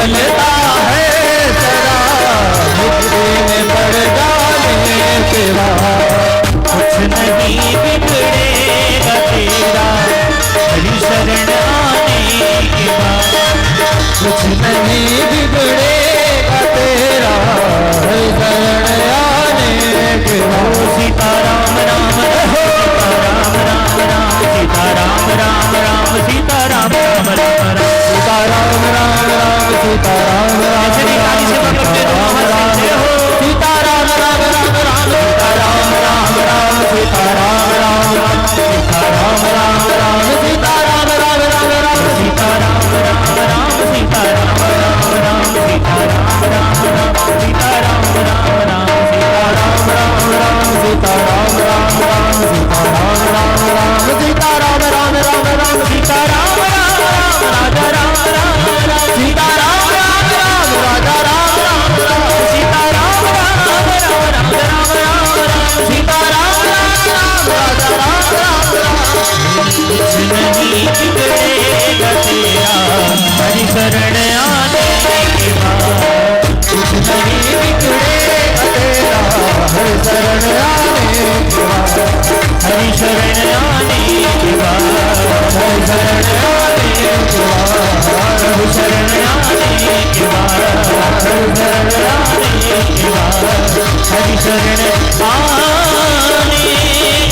Speaker 2: चलता है जरा मिट्टी में पड़ जाने के बाद कुछ नहीं बिगड़ेगा तेरा हरि शरण आने के बाद कुछ नहीं बिगड़ेगा तेरा हरि शरण आने के बाद सीताराम राम राम राम राम सीताराम राम राम सीताराम राम राम सीताराम राम राम सीताराम राम सीताराम राम राम सीताराम राम राम सीताराम राम राम सीताराम राम राम सीताराम राम राम सीताराम राम राम सीताराम राम राम सीताराम राम राम सीताराम राम राम सीताराम राम राम सीताराम राम राम सीताराम राम राम सीताराम राम राम सीताराम राम राजा राम राम सीताराम राम राम राजा राम राम सीताराम राम राम राम राम सीताराम राम राजा राम राम कुछ नहीं बिगड़ेगा तेरा हरि शरण आने के बाद कुछ नहीं बिगड़ेगा तेरा हरि शरण आने के बाद हरि शरण आने के बाद हरि शरण आने के बाद हरि शरण आने के बाद हरि शरण आने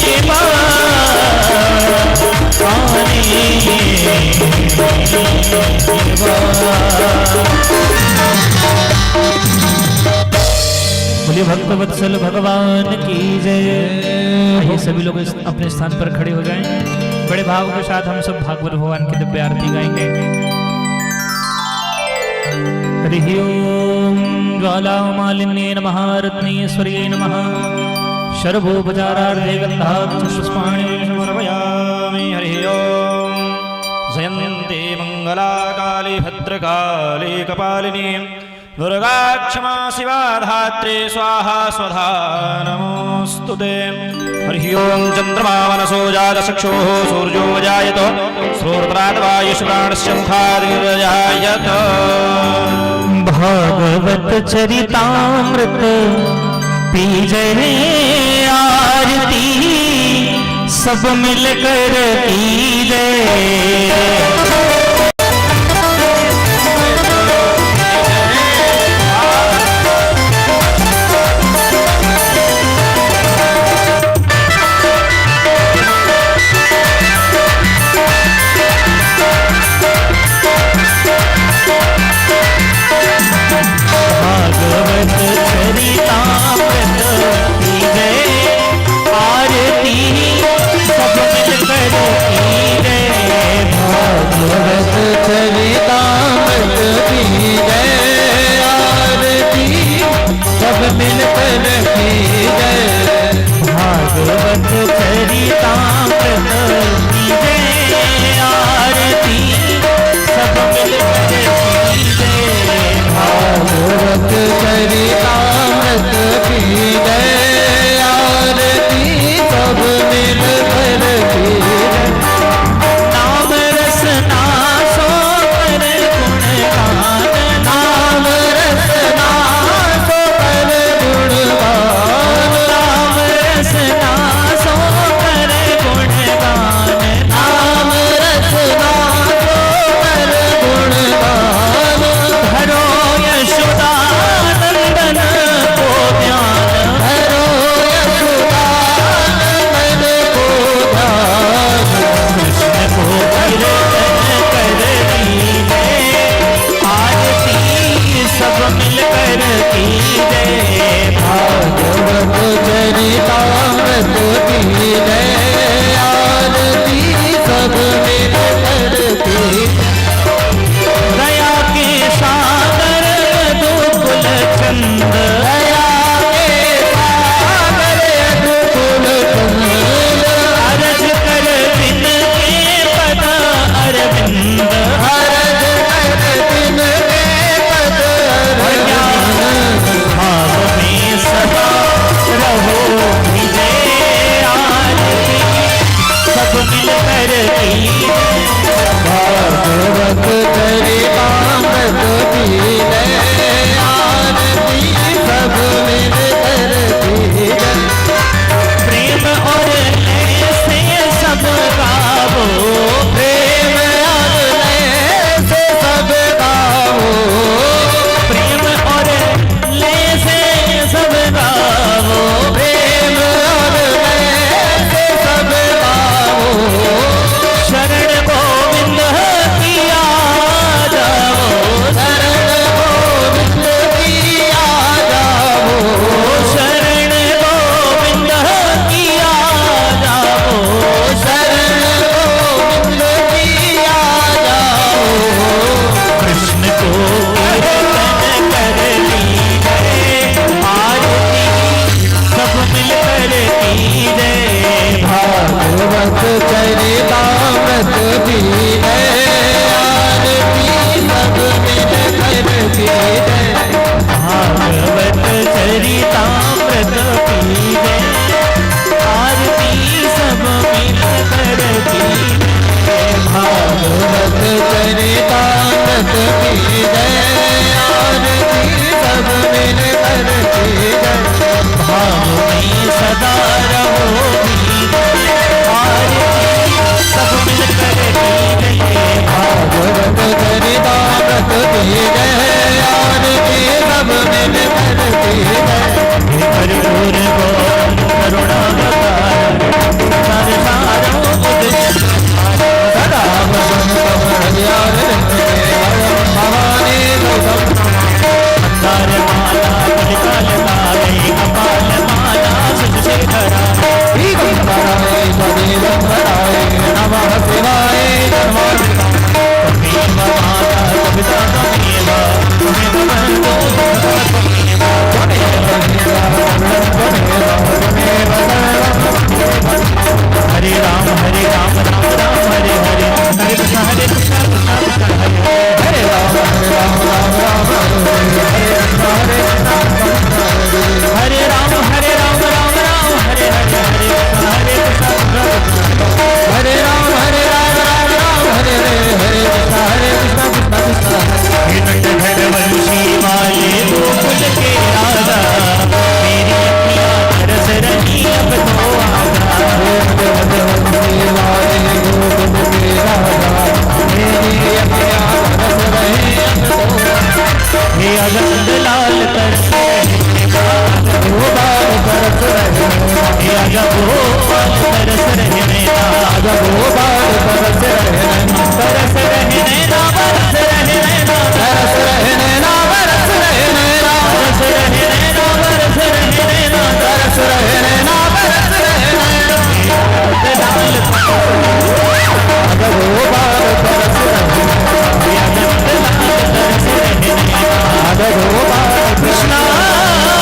Speaker 2: के बाद हरि शरण आने के बोलिए भक्त वत्सल भगवान की जय। आइए सभी लोग अपने स्थान पर खड़े हो जाएं। बड़े भाव के साथ हम सब भागवत भगवान की दिव्य आरती गाएंगे। हरि ओम ज्वाला मालिन्ये नमः रत्नेश्वर्ये नमः शर्वोपचारार्थे गन्धाक्षपुष्पाणि समर्पयामि। हरि ओम जयन्ते मंगला काली भद्रकाली कपालिनी दुर्गा क्षमा शिवा धात्रे स्वाहा स्वधा नमोस्तुते। हरि ओम चंद्रमा मनसो जातचक्षुः सूर्यो जायत श्रोत्राद्वायुष्प्राणस्य मुखादिर्जायत। भागवत चरितामृत पीजरे आरती सब मिलकर कीजे। भागवत चरितामृत भरत की जय आरती सब मिल कर की जय भाव में सदा रहोगी आरती सब मिल कर की जय भागवत चरितामृत की जय आरती सब मिल कर की जय कर्पूर गौरम करुणावतारम संसारो सदा भवानी मंदार माला कलिकाल काले कपाल माला सुशेखरा दिगंबराय सदेवंबराय नमः शिवाय तमेव माता कविता तमेव तमेव हरे राम राम राम हरे हरे हरे कृष्ण कृष्ण कृष्ण हरे राम राम राम हरे हरे हरे राम राम हरे हरे हरे हरे राम राम राम हरे हरे हरे कृष्ण कृष्ण कृष्ण वंशी वाले गोकुल के राजा मेरी अखियां तरस रही अब तो आजा वंशी वाले गोकुल के राजा मेरी अखियां तरस रही अब तो हे अगंद लाल तरस गोपाल तरस रहे हे आजा गोपाल तरस रहे नैना आजा गोपाल तरस रहे नैना तरस रहे नैना बरस रहे नैना तरस रहे नैना बरस रहे नैना तरस रहे नैना बरस रहे नैना तरस रहे नैना बरस रहे नैना लाल आजा गोपाल तरस रहे हे अगंद लाल तरस रहे नैना आजा